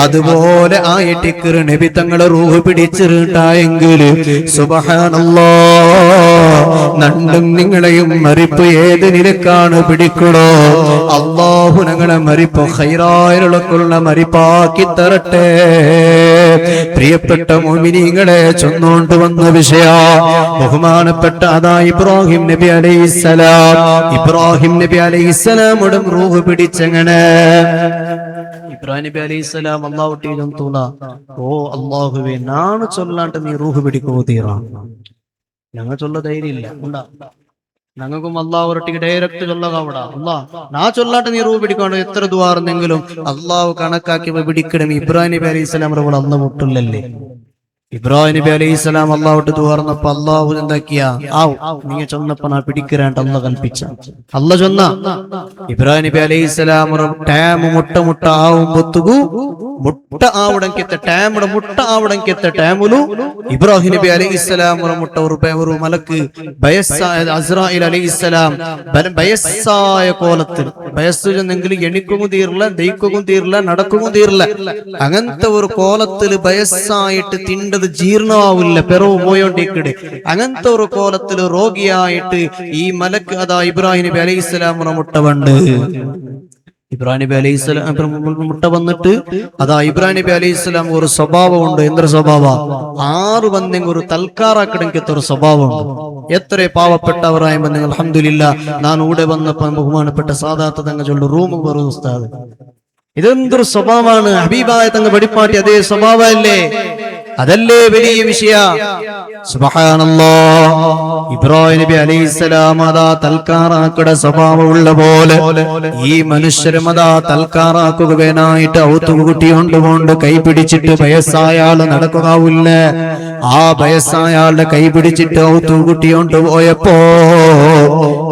അതുപോലെ ആയിട്ടിക്കറ് നബി തങ്ങളെ റൂഹ് പിടിച്ചിട്ടായെങ്കിൽ സുബ്ഹാനല്ലാഹ് നണ്ടും നിങ്ങളെയും മരിപ്പ് ഏത് നിലക്കാണ് പിടിക്കണോ അല്ലാഹു ഞങ്ങളെ മരിപ്പ് ഖൈറായുള്ള മരിപ്പാക്കി തരട്ടെ പ്രിയപ്പെട്ട മുഅ്മിനീങ്ങളെ ചൊന്നോണ്ട് വന്ന വിഷയ ബഹുമാനപ്പെട്ട അതാ ഇബ്രാഹിം നബി അലൈഹിസ്സലാമോട് റൂഹ് പിടിച്ചെങ്ങനെ ഇബ്രാഹിം നബി അലൈഹിസ്സലാം അല്ലാഹു തൂല ഓ അല്ലാഹുവേ നാണ് ചൊല്ലാണ്ട് നീ റൂഹ് പിടിക്കുമോ തീറാ ഞങ്ങൾ ചൊല്ല ധൈര്യമില്ല ഉണ്ടാ ഞങ്ങൾക്കും അല്ലാഹു ഒരട്ടിക്ക് ഡയറക്റ്റ് ചൊല്ലക അവിടെ അല്ലാഹ് നാ ചൊല്ലാണ്ട് നീ റൂഹ് പിടിക്കാണ്ട് എത്ര ദുആർന്നെങ്കിലും അല്ലാഹു കണക്കാക്കി പിടിക്കണം ഇബ്രാഹിം നബി അലൈഹിസ്സലാം റൂഹ് അന്ന് മുട്ടില്ലല്ലേ ഇബ്രാഹിം നബി അലൈഹിസ്സലാം അല്ലാഹുട്ട് ദുആർന്നപ്പോ അല്ലാഹു എന്താക്കിയ നീ ചൊന്നപ്പോ നാ പിടിക്കരാണ്ട് അല്ലാഹ് കൽപ്പിച്ച അല്ലാഹ് ചൊന്ന ഇബ്രാഹിം നബി അലൈഹിസ്സലാം ടൈം മുട്ട ആവുമ്പൊത്തുകു മുട്ട ആവടങ്കത്തെ ടൈമുടെ മുട്ട ആവടങ്കത്തെ ടൈമുലു ഇബ്രാഹിം നബി അലൈഹിസ്സലാം മുട്ട ഒരു മലക്ക് ബയസ്സായ അസ്രായിൽ അലൈഹിസ്സലാം ബയസ്സായ കോലത്തിൽ ബയസ്സു ചെന്നെങ്കിൽ എണിക്കും തീരില്ല ദയിക്കും തീരില്ല നടക്കും തീരില്ല അങ്ങനത്തെ ഒരു കോലത്തിൽ ബയസ്സായിട്ട് തിണ്ടത് ജീർണമാവില്ല പെറവ് പോയോണ്ടിക്കട് അങ്ങനത്തെ ഒരു കോലത്തിൽ രോഗിയായിട്ട് ഈ മലക്ക് അതാ ഇബ്രാഹിം നബി അലൈഹിസ്സലാം മുട്ട വണ്ട് ഇബ്രാഹിം നബി അലൈഹിസ്സലാം മുട്ട വന്നിട്ട് അതാ ഇബ്രാഹിം നബി അലൈഹിസ്സലാം ഒരു സ്വഭാവമുണ്ട് എന്തൊരു സ്വഭാവ ആറ് വന്നെങ്കിൽ ഒരു തൽക്കാറാക്കണമെങ്കിൽ ഒരു സ്വഭാവമുണ്ട് എത്ര പാവപ്പെട്ടവരായ നിങ്ങൾ അൽഹംദുലില്ലാ ഞാൻ ഇവിടെ വന്നപ്പോ ബഹുമാനപ്പെട്ട സാദാത്ത് തങ്ങൾ ചൊല്ലു റൂം വെറും ഉസ്താദ് ഇതെന്തൊരു സ്വഭാവമാണ് ഹബീബായ തങ്ങൾ വെടിപ്പാട്ടി അതേ സ്വഭാവമല്ലേ അതല്ലേ വലിയ വിഷയ സുബ്ഹാനല്ലാഹ് ഇബ്രാഹിം നബി അലൈഹിസ്സലാം അതാ തൽക്കാറാക്കുടെ സ്വഭാവമുള്ള പോലെ ഈ മനുഷ്യരും അതാ തൽക്കാറാക്കുകനായിട്ട് ഔത്തുകുട്ടിയോണ്ടുകൊണ്ട് കൈ പിടിച്ചിട്ട് വയസ്സായാള് നടക്കുകയില്ല ആ വയസ്സായാളുടെ കൈ പിടിച്ചിട്ട് ഔത്തുകുട്ടിയോണ്ട് പോയപ്പോ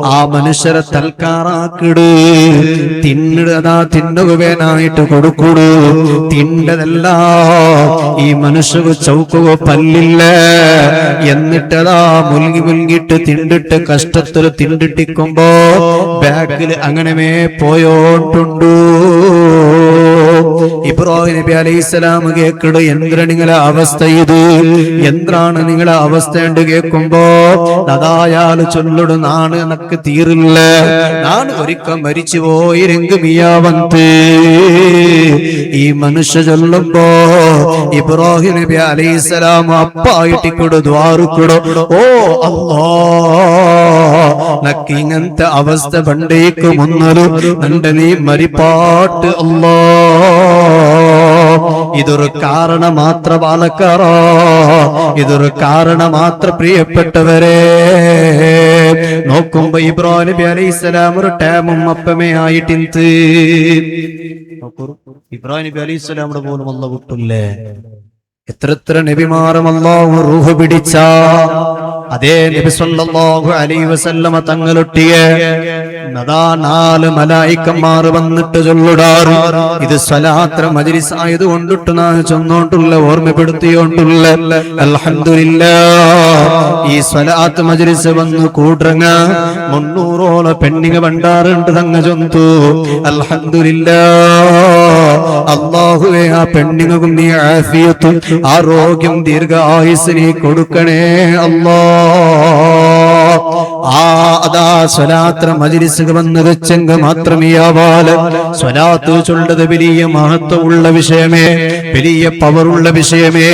ആ മനുഷ്യരെ തൽക്കാറാക്കിട് തിന്നതാ തിന്നുകനായിട്ട് കൊടുക്കൂടു തിണ്ടതല്ല ഈ മനുഷ്യ ചൗക്കുക പല്ലില്ല എന്നിട്ടതാ മുൽകിട്ട് തിണ്ടിട്ട് കഷ്ടത്തിൽ തിണ്ടിട്ടിക്കുമ്പോ ബാക്കിൽ അങ്ങനെ പോയോണ്ടുണ്ടു ഇബ്രാഹിം നബി അലൈഹിസ്സലാം കേക്കിട് എന്തിനാ നിങ്ങളെ അവസ്ഥ ഇത് എന്താണ് നിങ്ങളെ അവസ്ഥ ഉണ്ട് കേൾക്കുമ്പോ അതായാൽ ചൊല്ലിട് നാണ് എനക്ക് തീരില്ല ഞാൻ ഒരിക്കൽ മരിച്ചു പോയിരെങ്കിൽ മിയാവന്ത് ഈ മനുഷ്യ ചൊല്ലുമ്പോ ഇബ്രാഹിം നബി അലൈഹിസ്സലാം അപ്പായിട്ടിക്കൊടു ദ്വാറുക്കൊടു ഓ അല്ലാഹ് നക്ക് ഇങ്ങനത്തെ അവസ്ഥ പണ്ടേക്ക് മുന്നൊരു നന്റെ നീ മരിപ്പാട്ട് അല്ലാഹ് ഇതൊരു കാരണം മാത്ര ബാലക്കാറ, ഇതൊരു കാരണം മാത്ര പ്രിയപ്പെട്ടവരെ. നോക്കുമ്പോ ഇബ്രാഹിം നബി അലൈഹിസ്സലാം ഒരു ടൈമും അപ്പമേ ആയിട്ടിന്ത്. ഇബ്രാഹിം നബി അലൈഹിസ്സലാമിന്റെ പോലും അല്ലാഹു വിട്ടില്ലേ. എത്ര നബിമാരും അല്ലാഹു റൂഹ് പിടിച്ച അതേ നബി സല്ലല്ലാഹു അലൈഹി വസല്ലമ തങ്ങളൊട്ടിയെ അതാ 4 മലായിക്കന്മാർ വന്നിട്ട് ചൊല്ലുടാറ്. ഇത് സ്വലാത്ത് മജ്ലിസ് ആയതുകൊണ്ടിട്ട് നാ ചൊന്നോണ്ടുള്ള ഓർമ്മപ്പെടുത്തിയോണ്ടുള്ള അൽഹംദുലില്ലാഹ്. ഈ സ്വലാത്ത് മജ്ലിസ് വന്നു കൂടറങ്ങ 300ഓളം പെണ്ണിങ്ങ ഭണ്ഡാറുണ്ട് തങ്ങ ചൊന്തു. അൽഹംദുലില്ലാഹ്. അല്ലാഹുവേ ആ പെണ്ണിങ്ങും നീ ആഫിയത്തും ആരോഗ്യം ദീർഘായുസ് നീ കൊടുക്കണേ അല്ലാഹ്. അതാ സ്വലാത്ത് മജ്ലിസ് വന്ന് വെച്ചെങ്ക മാത്രമേ ആവാല്. സ്വലാത്ത് ചൊല്ലത് വലിയ മഹത്വമുള്ള വിഷയമേ, വലിയ പവറുള്ള വിഷയമേ.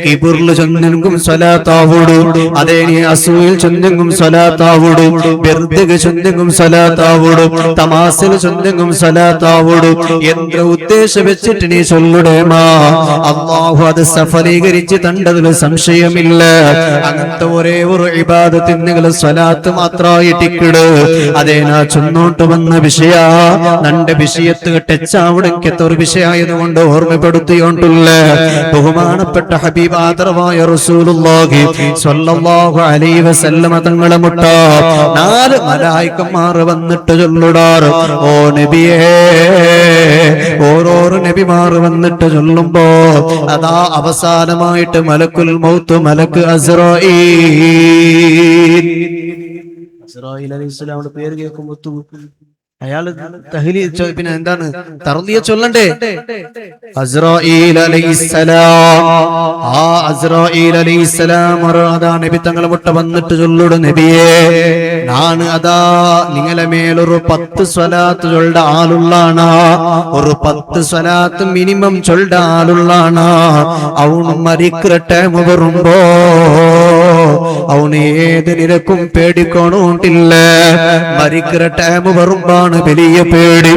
കിബിറിൽ ചൊന്നെങ്കും സ്വലാത്താവൂടു, അതേ നീ അസൂയിൽ ചൊന്നെങ്കും സ്വലാത്താവൂടു, ബിർദ് ചൊന്നെങ്കും സ്വലാത്താവൂടു, തമാസിൽ ചൊന്നെങ്കും സ്വലാത്താവൂടു. എന്ത് ഉദ്ദേശം വെച്ചിട്ട് നീ ചൊല്ലുടേമാ അല്ലാഹു അത് സഫലീകരിച്ച് തണ്ടതിൽ സംശയമില്ല. അങ്ങനത്തെ ഒരേ ഒരു ഇബാദത്ത് നിങ്ങൾ സ്വലാത്ത് മാത്രമായിട്ടിക്കിട്. അതേ നാ ചൊന്നോട്ട് വന്ന വിഷയ നന്റെ വിഷയത്ത് ടച്ചാവിടക്കത്തെ ഒരു വിഷയമായതുകൊണ്ട് ഓർമ്മപ്പെടുത്തിയോണ്ടുള്ള ബഹുമാനപ്പെട്ട ഹബീബ് ആദരവായ റസൂലുള്ളാഹി സ്വല്ലല്ലാഹു അലൈഹി വസല്ലമ തങ്ങളെ മുട്ട 4 മലായിക്കന്മാർ വന്നിട്ട് ചൊല്ലുടാറ്. ഓ നബിയേ, ഓരോരോ നബിമാർ വന്നിട്ട് ചൊല്ലുമ്പോ അതാ അവസാനമായിട്ട് മലക്കുൽ മൗത്ത് മലക്ക് അസ്റായീൽ അലൈഹിസ്സലാമിന്റെ പേര് കേൾക്കുമ്പോ അയാള് പിന്നെ എന്താണ് തർദിയ ചൊല്ലണ്ടേ? അസ്റായീൽ അലൈഹിസ്സലാം. ആ അസ്റായീൽ അലൈഹിസ്സലാം അതാ നബി തങ്ങളെ മുട്ട വന്നിട്ട് ചൊല്ലുട നബിയേ, ഞാൻ അതാ നിങ്ങളെ മേലൊരു 10 സ്വലാത്ത് ചൊല്ല ആളുള്ളാണ്. ഒരു 10 സ്വലാത്ത് മിനിമം ചൊല്ല ആളുള്ളാണ്. അവന് മരിക്കുന്ന ടൈം വരുമ്പോ അവന് ഏത് നിരക്കും പേടിക്കണോണ്ടില്ല. മരിക്കുന്ന ടൈം വരുമ്പാണ് വലിയ പേടി.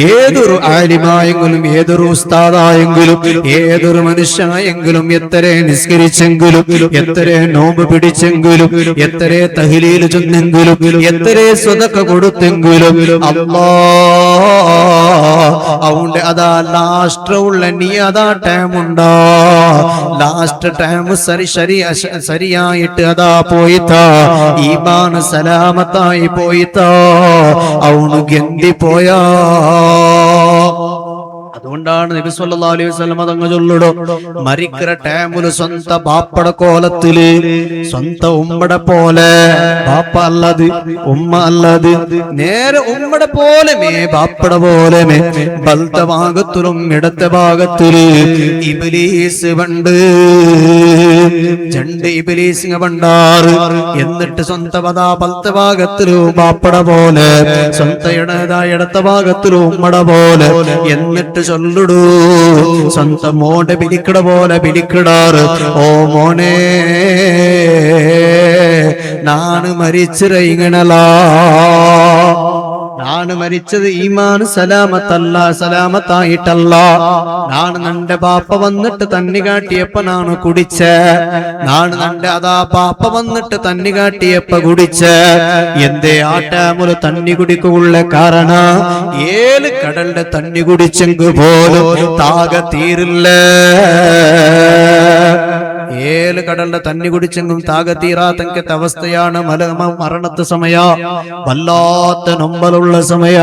ഏതൊരു ആലിമായെങ്കിലും ഏതൊരു ഉസ്താദായെങ്കിലും ഏതൊരു മനുഷ്യനായെങ്കിലും എത്ര നിസ്കരിച്ചെങ്കിലും എത്ര നോമ്പ് പിടിച്ചെങ്കിലും എത്ര തഹ്ലീൽ ചൊന്നെങ്കിലും എത്ര സ്വതക്ക കൊടുത്തെങ്കിലും അവന്റെ അതാ ലാസ്റ്റ് ഉള്ള നീ അതാ ടൈം ഉണ്ടാ. ലാസ്റ്റ് ടൈം ശരിയായിട്ട് അതാ പോയിത്താ, ഈമാൻ സലാമത്തായി പോയിത്താ, അവന് ഗന്തി പോയാ. അതുകൊണ്ടാണ് നബി സല്ലല്ലാഹു അലൈഹി വസല്ലം തങ്ങൾ ചൊല്ലുടോ, മരിക്കുന്ന ടൈമില് സ്വന്ത ബാപ്പട കോലത്തില് സ്വന്ത ഉമ്മടെ പോലെ, ബാപ്പ അല്ലത് ഉമ്മ അല്ലത്, നേരെ ഉമ്മടെ പോലെ ബാപ്പട പോലെ വലത്തെ ഭാഗത്തിലും ഇടത്തെ ഭാഗത്തില് ഇബ്ലീസ് ഉണ്ട്. 2 ഇബ്ലീസിനെ പണ്ടാറ്. എന്നിട്ട് സ്വന്തം അതാ വലത്തെ ഭാഗത്തിലും ബാപ്പട പോലെ, സ്വന്തം ഇടത്തെ ഭാഗത്തിലും ഉമ്മടെ പോലെ. എന്നിട്ട് ചൊല്ലുടൂ, സ്വന്തം മോന്റെ പിടിക്കട പോലെ പിടിക്കിടാറ്. ഓ മോനെ, നാണ് മരിച്ചിറങ്ങണലാ, നാണ് മരിച്ചത് ഈമാൻ സലാമത്തല്ല, സലാമത്തായിട്ടല്ല. നാണ് നന്റെ ബാപ്പ വന്നിട്ട് തന്നി കാട്ടിയപ്പ നാണ് കുടിച്ച, നാണ് നന്റെ അതാ ബാപ്പ വന്നിട്ട് തന്നി കാട്ടിയപ്പ കുടിച്ച. എന്തേ ആ ടൈമില് തന്നി കുടിക്കുള്ള കാരണ, 7 കടലിന്റെ തന്നി കുടിച്ചെങ്കു പോലും താക തീരില്ല. 7 കടലിന്റെ തന്നി കുടിച്ചെങ്കും താക തീരാത്തങ്കത്തെ അവസ്ഥയാണ്. മരണത്തെ സമയ, വല്ലാത്ത നൊമ്പലുള്ള സമയ.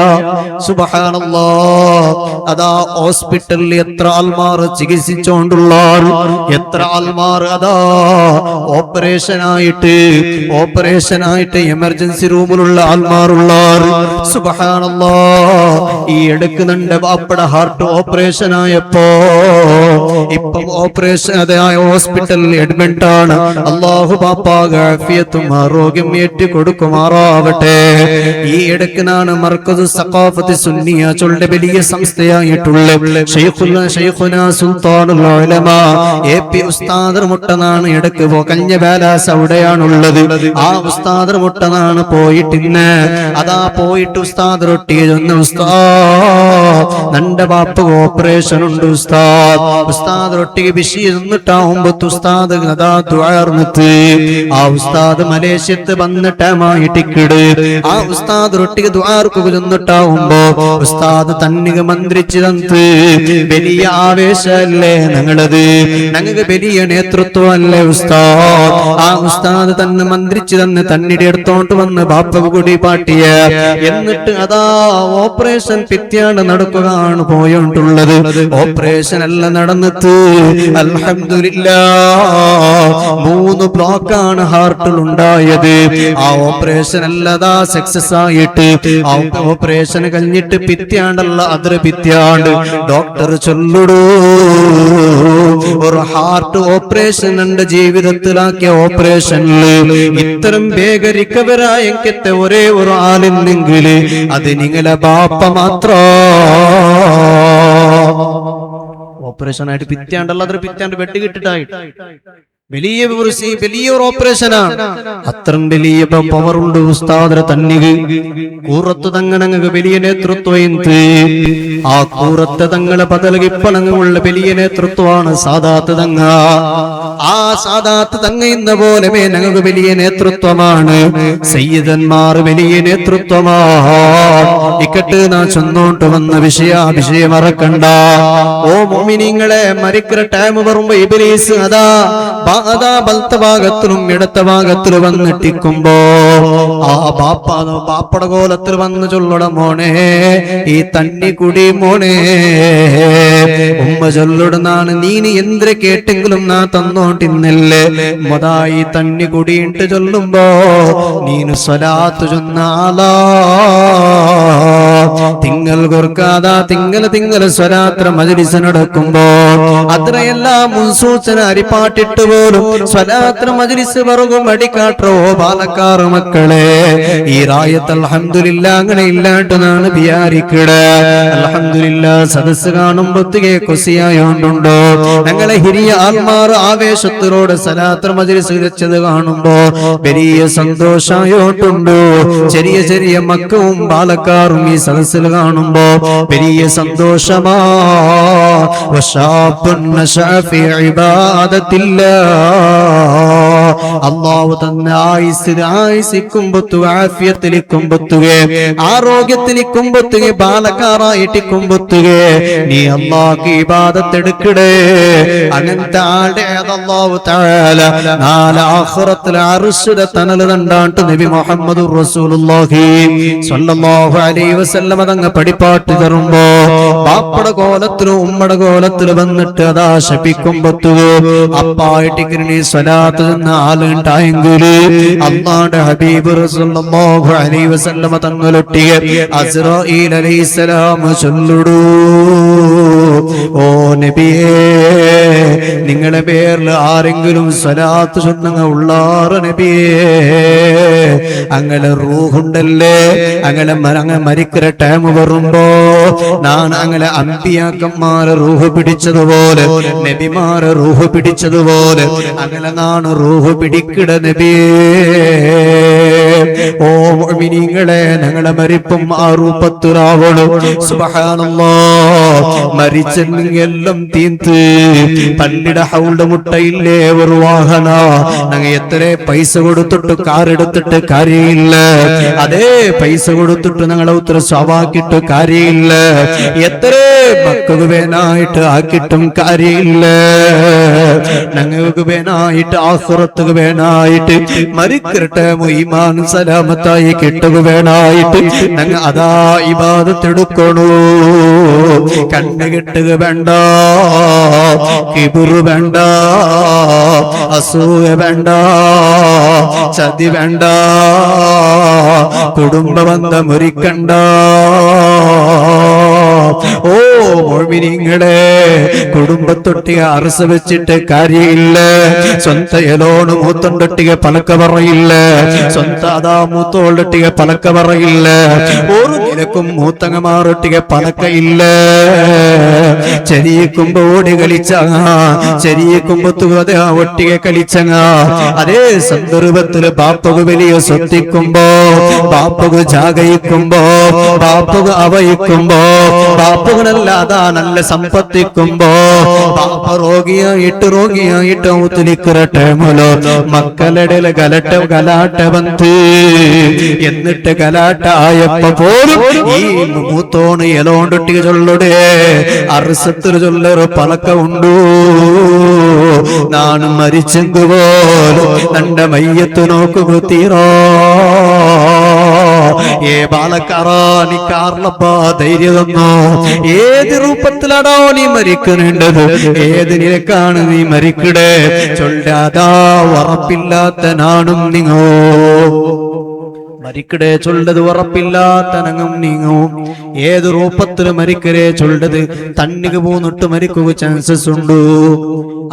സുബ്ഹാനല്ലാഹ്. അതാ ഹോസ്പിറ്റലിൽ എത്ര ആൾമാർ ചികിത്സിച്ചോണ്ടുള്ള, എത്ര ആൾമാർ അതാ ഓപ്പറേഷനായിട്ട് എമർജൻസി റൂമിലുള്ള ആൾമാരുള്ള. സുബ്ഹാനല്ലാഹ്. ഈ എടുക്കുന്നുണ്ട് ബാപ്പയുടെ ഹാർട്ട് ഓപ്പറേഷൻ ആയപ്പോ, ഇപ്പം ഓപ്പറേഷൻ അതായ ഹോസ്പിറ്റൽ ഹോസ്പിറ്റൽ അഡ്മിറ്റ് ആണ്. അല്ലാഹു ബാപ്പാക്ക് ആഫിയത്തും ആരോഗ്യം ഏറ്റു കൊടുക്കുമാറാവട്ടെ. ഈ ഇടയ്ക്കാണ് മർക്കസ് സഖാഫത്ത് സുന്നിയ ചൊല്ലുടെ വലിയ സംസ്ഥയായിട്ടുള്ള ശൈഖുന സുൽത്താനുൽ ഉലമ എപി ഉസ്താദ് മുട്ടനാണ് ഇടയ്ക്ക് കഞ്ഞ ബാലാസ് അവിടെയാണുള്ളത്. ആ ഉസ്താദ് മുട്ടനാണ് പോയിട്ടിന്ന് അതാ പോയിട്ട് ഉസ്താദ് റൊട്ടിയൊന്ന് ഉസ്താദ് നന്റെ ബാപ്പ ഓപ്പറേഷൻ ഉണ്ട് ഉസ്താദ് റൊട്ടിക്ക് വിഷയൊന്നിട്ടാവുമ്പോ ഉസ്താദ് അതാ ദ്വാർന്നിട്ട് ആ ഉസ്താദ് മലേഷ്യത്ത് വന്നിട്ടമായിട്ടിക്കിട് ആ ഉസ്താദ് റൊട്ടിക്ക് ദ്വാർക്ക് ചെന്നിട്ടാവുമ്പോ ഉസ്താദ് തന്നിക മന്ത്രിച്ചു തന്ന് വലിയ ആവേശമല്ലേ ഞങ്ങളത്, ഞങ്ങൾക്ക് വലിയ നേതൃത്വമല്ലേ ഉസ്താദ്. ആ ഉസ്താദ് തന്നെ മന്ത്രിച്ചു തന്ന് തന്നിടെ എടുത്തോണ്ട് വന്ന് ബാപ്പ കൂടി പാട്ടിയ എന്നിട്ട് അതാ ഓപ്പറേഷൻ പിത്യാണ്ട് നടക്കുകയാണ് പോയിട്ടുള്ളത്. ഓപ്പറേഷൻ എല്ലാം നടന്നിട്ട് അൽഹംദുലില്ലാഹ് 3 ബ്ലോക്കാണ് ഹാർട്ടിൽ ഉണ്ടായത്. ആ ഓപ്പറേഷൻ അല്ലതാ സക്സസ് ആയിട്ട് ആ ഓപ്പറേഷൻ കഴിഞ്ഞിട്ട് പിത്യാണ്ടല്ല അതൊരു പിത്യാണ്ട് ഡോക്ടർ ചൊല്ലുടൂ ഒരു ഹാർട്ട് ഓപ്പറേഷൻ എന്റെ ജീവിതത്തിലാക്കിയ ഓപ്പറേഷനിൽ ഇത്തരം വേഗ റിക്കവറായെങ്കിത്തെ ഒരേ ഒരു ആളില്ലെങ്കിൽ അത് നിങ്ങളെ ബാപ്പ മാത്രം. ഓപ്പറേഷൻ ആയിട്ട് പിത്യാണ്ടല്ല അതൊരു പിത്യാണ്ട് വെട്ടി കിട്ടിട്ടായിട്ട് വലിയൊരു ഓപ്പറേഷനാണ്. അത്രയും വലിയ പവറുണ്ട് ഉസ്താദിന്റെ തന്നിക്ക്. കൂറത്ത് തങ്ങണങ്ങ് വലിയ നേതൃത്വം. ആ കൂറത്ത് തങ്ങളെ പതലകിപ്പണങ്ങുള്ള വലിയ നേതൃത്വമാണ് സാദാത്ത് തങ്ങ. ആ സാദാത്ത് തങ്ങ ഇന്ന പോലെ ഞങ്ങൾക്ക് വലിയ നേതൃത്വമാണ്. സയ്യിദന്മാർ വലിയ നേതൃത്വമാണ്. ഇക്കട്ട് നാ ചൊന്നോട്ട് വന്ന വിഷയം മറക്കണ്ട. ഓ മോമിനിങ്ങളെ മരിക്കുന്ന ടൈം വരുമ്പോ ഇബ്ലീസ് അതാ ബലത്ത ഭാഗത്തിലും ഇടത്ത ഭാഗത്തിൽ വന്നിട്ടിക്കുമ്പോ ആ ബാപ്പട കോലത്തിൽ വന്ന് ചൊല്ലട മോനെ ഈ തണ്ണി കുടി മോനെ ഉമ്മ ചൊല്ലിടുന്നാണ് നീന് എന്തിനെ കേട്ടെങ്കിലും നാ തന്നോണ്ടിന്നല്ലേ മൊതായി തണ്ണി കുടിയിട്ട് ചൊല്ലുമ്പോ നീന് സ്വലാത്ത് ചൊന്നാലാ തിങ്കൾ കൊർക്കാതാ തിങ്കൾ സ്വരാത്ര മജ്‌ലിസ് നടക്കുമ്പോ അത്രയെല്ലാം മുൻസൂചന അരിപ്പാട്ടിട്ട് പോലും സ്വലാത്ര മജ്‌ലിസ് പറകും അടിക്കാട്ടോ പാലക്കാർ മക്കളെ ഈ റായത്ത് അൽഹംദുലില്ലാ അങ്ങനെ ഇല്ലാണ്ടെന്നാണ് വിചാരിക്കട. അൽഹംദുലില്ലാ സദസ് കാണുമ്പോഴത്തേക്ക് കൊസിയായോണ്ടുണ്ടോ ഞങ്ങളെ ഹിരിയ ആത്മാർ ആവേശത്തിലൂടെ സ്വലാത്ര മജ്‌ലിസ് വെച്ചത് കാണുമ്പോ വലിയ സന്തോഷായോണ്ടുണ്ടോ. ചെറിയ ചെറിയ മക്കളും പാലക്കാരും ഈ സദസ്സിൽ കാണുമ്പോ വലിയ സന്തോഷമാ. അല്ലാഹു തന്ന ആയുസ്സിക്കുമ്പൊത്തുക ആഫിയത്തിലിക്കുമ്പൊത്തുക ആരോഗ്യത്തിലിക്കുമ്പൊത്തുക ബാലക്കാറായിട്ടിക്കുമ്പൊത്തുക നീ അല്ലാഹുക്ക് ഇബാദത്ത് എടുക്കടേ. അങ്ങനത്തെ ആളുടെ അല്ലാഹു തആല നാളെ ആഖിറത്തിൽ അർശിന്റെ തണൽ കണ്ടാണ്ട് നബി മുഹമ്മദുർ റസൂലുള്ളാഹി സ്വല്ലല്ലാഹു അലൈഹി വസല്ലം തങ്ങൾ പഠിപ്പാട്ട് തരുമ്പോ ബാപ്പട കോലത്തിലും ഉമ്മട കോലത്തിലും വന്നിട്ട് അതാ ശപിക്കുമ്പൊത്തുക അപ്പായിട്ടിക്ക് നീ സ്വലാത്ത് എന്ന ആളുണ്ടായെങ്കിൽ അല്ലാഹുവിന്റെ ഹബീബ് റസൂലുള്ളാഹി അലൈഹി വസല്ലം തങ്ങളൊട്ടിയ അസ്റായീൽ അലൈഹിസ്സലാം ചൊല്ലുടൂ ഓ നബിയേ നിങ്ങളുടെ പേരിൽ ആരെങ്കിലും സ്വലാത്ത് ചൊന്നങ്ങ ഉള്ളാറ നബിയേ അങ്ങനെ റൂഹുണ്ടല്ലേ അങ്ങനെ മരിക്കുന്ന ടൈം വരുമ്പോ ഞാൻ അങ്ങനെ അമ്പിയാക്കന്മാരെ റൂഹ് പിടിച്ചതുപോലെ നബിമാരെ റൂഹ് പിടിച്ചതുപോലെ അങ്ങനെ നാണ് റൂഹ് പിടിക്കിട നബിയേ. ഓ മുഅ്മിനീങ്ങളെ ഞങ്ങളെ മരിപ്പും ആ രൂപത്തിലാവണം. സുബ്ഹാനല്ലാഹ് മരിച്ചെല്ലാം തീന്ത് പള്ളിയുടെ ഹൗൾഡ് മുട്ടയില്ലേ ഒരു വാഹന ഞങ്ങൾ എത്ര പൈസ കൊടുത്തിട്ട് കാർ എടുത്തിട്ട് കാര്യമില്ല. അതേ പൈസ കൊടുത്തിട്ട് ഞങ്ങളെ ഉത്തര സ്വാവാക്കിട്ട് കാര്യമില്ല. എത്ര മക്കൾക്ക് വേനായിട്ട് ആക്കിട്ടും കാര്യമില്ല. ഞങ്ങൾക്ക് വേനായിട്ട് ആഖിറത്തുക്ക് വേനായിട്ട് മരിക്കട്ടെ ഈമാൻ സലാമത്തായി കിട്ടുക വേനായിട്ട് ഞങ്ങൾ അതാ ഇബാദത്ത് എടുക്കണോ. കണ്ണ് കെട്ടുക വേണ്ട, കിബിറ് വേണ്ട, അസൂയ വേണ്ട, ചതി വേണ്ട, കുടുംബ ബന്ധം ഒരുക്കണ്ട. ഓ മുഅ്മിനീങ്ങളെ, കുടുംബത്തൊട്ടിയെ അറസ് വെച്ചിട്ട് കാര്യമില്ല. സ്വന്തം എലോണ് മൂത്തൊണ്ടൊട്ടിയെ പലക്ക പറയില്ല. സ്വന്തം അതാ മൂത്തോളൊട്ടിയെ പലക്ക പറയില്ല. ഒരു നിലക്കും മൂത്തങ്ങമാറൊട്ടിയെ പലക്കയില്ല. ചെരിയിക്കുമ്പോ ഓടി കളിച്ച, ചെരിയിക്കുമ്പോ തുകതെ ഒട്ടിയെ കളിച്ചങ്ങ. അതേ സന്ദർഭത്തില് ബാപ്പകു വലിയ സ്വത്തിക്കുമ്പോ, ബാപ്പകു ജാഗയിക്കുമ്പോ, ബാപ്പകു അവയിക്കുമ്പോ, ബാപ്പകനല്ല അതാ നല്ല സമ്പത്തിക്കുമ്പോ, ബാപ്പ രോഗിയായിട്ട് ഊത്തിലിക്കിற ടൈമിലോ മക്കളുടെ ഗലാട്ട വന്ന്, എന്നിട്ട് ഗലാട്ട ആയപ്പോ പോലും ഈ മൂത്തോണ് എലോണ്ടൊട്ടിക ചൊല്ലുടെ അർസത്തിൽ ചൊല്ലൊരു പലക്ക ഉണ്ടു. നാനും മരിച്ചെങ്കു പോലും നന്റെ മയ്യത്ത് നോക്കുക തീരോ. ഏ ബാലക്കാറാ, നീ കാരണപ്പാ ധൈര്യം തന്നോ. ഏത് രൂപത്തിലാണോ നീ മരിക്കുന്നുണ്ടത്, ഏത് നിലക്കാണ് നീ മരിക്കടേ ചൊല്ലാതാ ഉറപ്പില്ലാത്ത നാണും നിങ്ങോ. മരിക്കടേ ചൊല്ലത് ഉറപ്പില്ലാത്ത നങ്ങും നീങ്ങും. ഏത് രൂപത്തിൽ മരിക്കരേ ചൊല്ലത് തണ്ണിക്ക് പോന്നിട്ട് മരിക്കുക ചാൻസസ് ഉണ്ട്.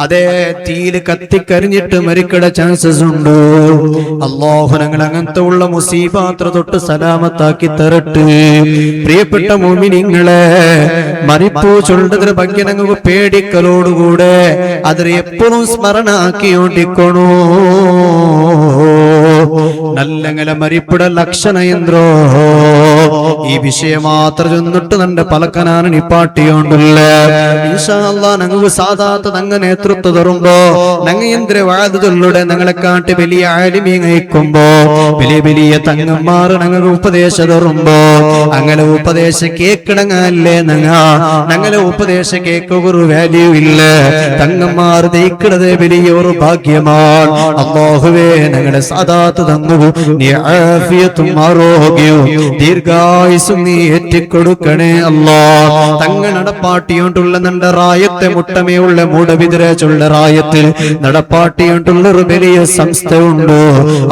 അതേ തീയില് കത്തിക്കരിഞ്ഞിട്ട് മരിക്കട ചാൻസസ് ഉണ്ട്. അല്ലാഹു ഞങ്ങൾ അങ്ങനത്തെ ഉള്ള മുസീബാത്ര തൊട്ട് സലാമത്താക്കി തരട്ടെ. പ്രിയപ്പെട്ട മുഅ്മിനീങ്ങളെ, മരിപ്പൂ ചൊല്ലതിന് ಬಗ್ಗೆ ഞങ്ങൾക്ക് പേടിക്കലോടുകൂടെ അതിന് എപ്പോഴും സ്മരണ ആക്കിയോണ്ടിക്കണോ. നല്ലങ്ങനെ മരിപ്പിട ലക്ഷണ യന്ത്രോ ഈ വിഷയം മാത്രം ചെന്നിട്ട് നന്റെ പലക്കനാണ് നിപ്പാട്ടിയോണ്ടില്ല. ഇൻഷാ അല്ലാഹ് ഞങ്ങൾക്ക് സാധാത്ത നങ്ങ നേതൃത്വം തരുമ്പോ നങ്ങ യന്ത്ര വാദത്തിലൂടെ ഞങ്ങളെ കാട്ടി വലിയ ആലിമീ നയിക്കുമ്പോ വലിയ വലിയ തങ്ങന്മാർ ഞങ്ങൾക്ക് ഉപദേശം തരുമ്പോ അങ്ങനെ ഉപദേശം കേക്കിടങ്ങല്ലേ. ഞങ്ങളെ ഉപദേശം കേൾക്കുക ഒരു വാല്യൂ ഇല്ല. തങ്ങന്മാർ ദയിക്കണത് വലിയ ഒരു ഭാഗ്യമാണ്. അല്ലാഹുവേ ഞങ്ങളെ സാധാത്ത് തന്നു നീ ആഫിയത്തും ആരോഗ്യവും ദീർഘായുസ്സും നീ ഏറ്റിക്കൊടുക്കണേ അല്ലാഹ്. തങ്ങ നടപ്പാട്ടിയോണ്ടുള്ള നണ്ട റായത്തെ മുട്ടമയുള്ള മൂടവിതിര ചൊല്ല റായത്തിൽ നടപ്പാട്ടിയോണ്ടുള്ള ഒരു വലിയ സംസ്ഥ ഉണ്ട്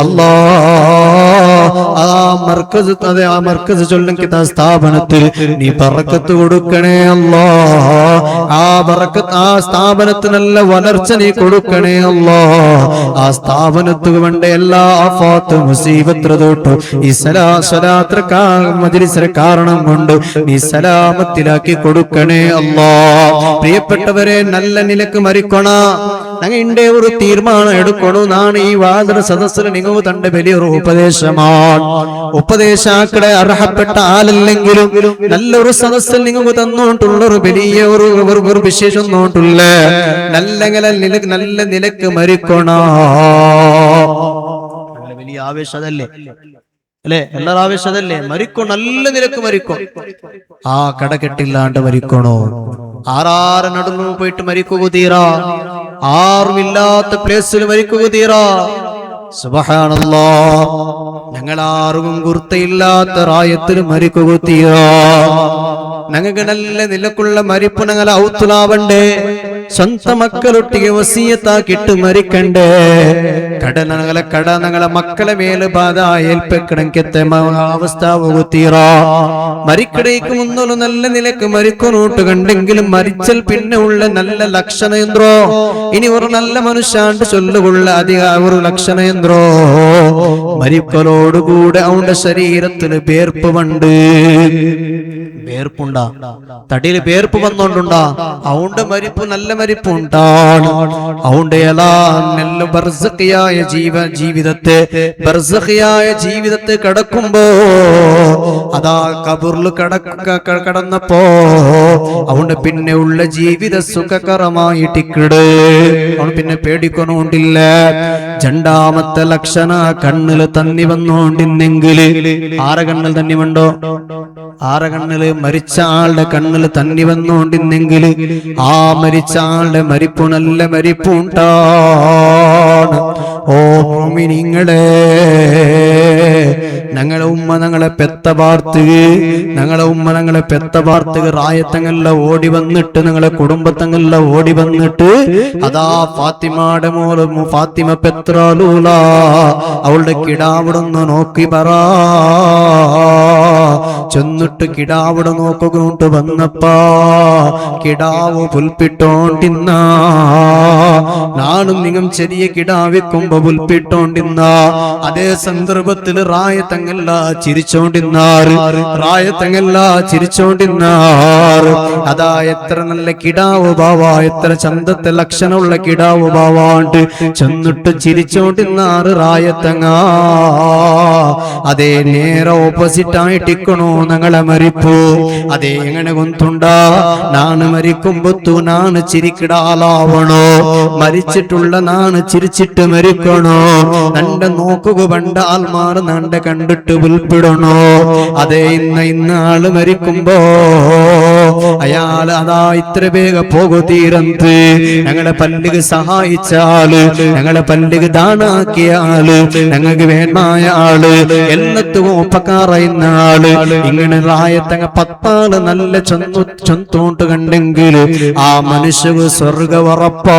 അല്ലാഹ്. ആ മർക്കസ്, അതെ ആ മർക്കസ് ചൊല്ലിക്കിട്ട സ്ഥാപനത്തിൽ നീ ബറക്കത്ത് കൊടുക്കണേ അല്ലാഹ്. ആ ബറക്കത്ത്, ആ സ്ഥാപനത്തിനല്ല വളർച്ച നീ കൊടുക്കണേ അല്ലാഹ്. ആ സ്ഥാപനത്തിന് വേണ്ട എല്ലാ ആഫാത്ത് മുസീബത്ത് തൊട്ട് ഈ മജ്‌ലിസിനെ കാരണം കൊണ്ട് നീ സലാമത്തിലാക്കി കൊടുക്കണേ അല്ലാഹ്. പ്രിയപ്പെട്ടവരെ, നല്ല നിലക്ക് മരിക്കണ ഞങ്ങളുടെ ഒരു തീരുമാനം എടുക്കണു. നാണ് ഈ വാദന സദസ്സിൽ നിങ്ങൾ തന്റെ വലിയൊരു ഉപദേശമാണ്. ഉപദേശാക്കളെ അർഹപ്പെട്ട ആളല്ലെങ്കിലും നല്ലൊരു സദസ്സിൽ നിങ്ങൾ തന്നോണ്ടുള്ളൊരു വലിയ ഒരു വിശേഷം നോട്ടുള്ള നല്ല നിലക്ക് മരിക്കണ. വലിയ ആവേശതല്ലേ അല്ലെ, എല്ലാവരും ആവേശതല്ലേ. മരിക്കോ, നല്ല നിലക്ക് മരിക്കോ. ആ കടകെട്ടില്ലാണ്ട് മരിക്കണോ. ആറാറ് നടന്നു പോയിട്ട് മരിക്കുക തീരാ. ആറുമില്ലാത്ത പ്ലേസിൽ മരിക്കുക തീരാ. സുബ്ഹാനല്ലാഹ്, ഞങ്ങളാർക്കും ഗുർത്തയില്ലാത്ത റായത്തിൽ മരിക്കുക തീരാ. ഞങ്ങൾക്ക് നല്ല നിലക്കുള്ള മരിപ്പ് ഞങ്ങൾ ഔത്തുലാവണ്ടേ. സ്വന്തം മക്കളൊട്ടിಗೆ വസിയത്താക്കിട്ട് മരിക്കണ്ടേ. കട ഞങ്ങളെ മക്കളെ മേല് ബാധ ഏൽപ്പിക്കണമെങ്കത്തെ അവസ്ഥ തീരാ. മരിക്കടേക്ക് മുന്നൊരു നല്ല നിലക്ക് മരിക്കൊന്നോട്ട് കണ്ടെങ്കിലും മരിച്ചൽ പിന്നെ ഉള്ള നല്ല ലക്ഷണം എന്തോ. ഇനി ഒരു നല്ല മനുഷ്യാണ്ട് ചൊല്ലുകൊള്ള അധിക ഒരു ലക്ഷണം എന്തോ. മരിക്കലോടുകൂടെ അവന്റെ ശരീരത്തിന് പേർപ്പ് വണ്ട്. പേർപ്പുണ്ടാ, തടിയിൽ പേർപ്പ് വന്നോണ്ടുണ്ടാ. അവന്റെ മരിപ്പ് നല്ല മരിപ്പ് ഉണ്ടാണ്. അവന്റെ എല്ലാ നല്ല ബർസഖിയായ ജീവിതത്തെ കടക്കുമ്പോ അതാ കബറിൽ കടന്നപ്പോ അവന്റെ പിന്നെ ഉള്ള ജീവിത സുഖകരമായിട്ടിക്കട്. അവൻ പിന്നെ പേടിക്കൊണ്ടോണ്ടില്ല. രണ്ടാമത്തെ ലക്ഷണ കണ്ണില് തന്നി വന്നോണ്ടിന്നെങ്കിൽ ആരെ കണ്ണിൽ തന്നി വണ്ടോ? ആരെ കണ്ണില്? മരിച്ച ആളുടെ കണ്ണില് തന്നി വന്നോണ്ടിന്നെങ്കിൽ ആ മരിച്ച ആളുടെ മരിപ്പ് നല്ല മരിപ്പുണ്ടാണ്. ഓ മുഅ്മിനീങ്ങളെ, ഞങ്ങളെ ഉമ്മ ഞങ്ങളെ പെത്ത പാർത്തുക, ഞങ്ങളെ ഉമ്മ ഞങ്ങളെ പെത്ത പാർത്തുക, റായത്തങ്ങല്ല ഓടി വന്നിട്ട് ഞങ്ങളെ കുടുംബത്തങ്ങല്ല ഓടി വന്നിട്ട് അതാ ഫാത്തിമയുടെ മോള് ഫാത്തിമ പെത്രാലൂല അവളുടെ കിടാവിടൊന്ന് നോക്കി പറ. ചെന്നിട്ട് കിടാവിടെ നോക്കുകൊണ്ട് വന്നപ്പാ കിടാവ് പുൽപ്പിട്ടോണ്ടിന്ന, നാണും നിങ്ങൾ ചെറിയ കിടാവിക്കുമ്പോ പുൽപ്പിട്ടോണ്ടിന്ന. അതേ സന്ദർഭത്തിൽ റായത്തങ്ങല്ല ചിരിച്ചോണ്ടിന്നാറ്, റായത്തങ്ങല്ല ചിരിച്ചോണ്ടിന്നാറ്. അതാ എത്ര നല്ല കിടാവ് ബാവ, എത്ര ചന്തത്തെ ലക്ഷണമുള്ള കിടാവ് ബാവാണ്ട് ചെന്നിട്ട് ചിരിച്ചോണ്ടിന്നാറ് റായത്തങ്ങ. അതേ നേരെ ഓപ്പോസിറ്റ് ആയിട്ടിക്കണോ ഞങ്ങളെ മരിപ്പു. അതേ എങ്ങനെ കൊന്തുണ്ടാ നാണ് മരിക്കുമ്പൊത്തു നാണ് ചിരിക്കിടാലാവണോ, മരിച്ചിട്ടുള്ള നാണ് ചിരിച്ചിട്ട് മരിക്കണോ. നന്റെ നോക്കുക പണ്ട ആൽമാർ നന്റെ കണ്ടിട്ട് ഉൾപ്പെടണോ. അതേ ഇന്ന ആള് മരിക്കുമ്പോ അയാൾ അതാ ഇത്ര വേഗം പോകു തീരന്ത്. ഞങ്ങളെ പല്ലിക്ക് സഹായിച്ചാല്, ഞങ്ങളെ പല്ലിക്ക് ദാനാക്കിയ ആള്, ഞങ്ങൾക്ക് വേണ്ടായ ആള്, എല്ലാത്തും ഉപകാരയുന്ന ആള്. ഇങ്ങനെ റായത്തങ്ങ പത്താള് നല്ല ചൊന്തോണ്ട് കണ്ടെങ്കിൽ ആ മനുഷ്യക്ക് സ്വർഗവറപ്പാണ്.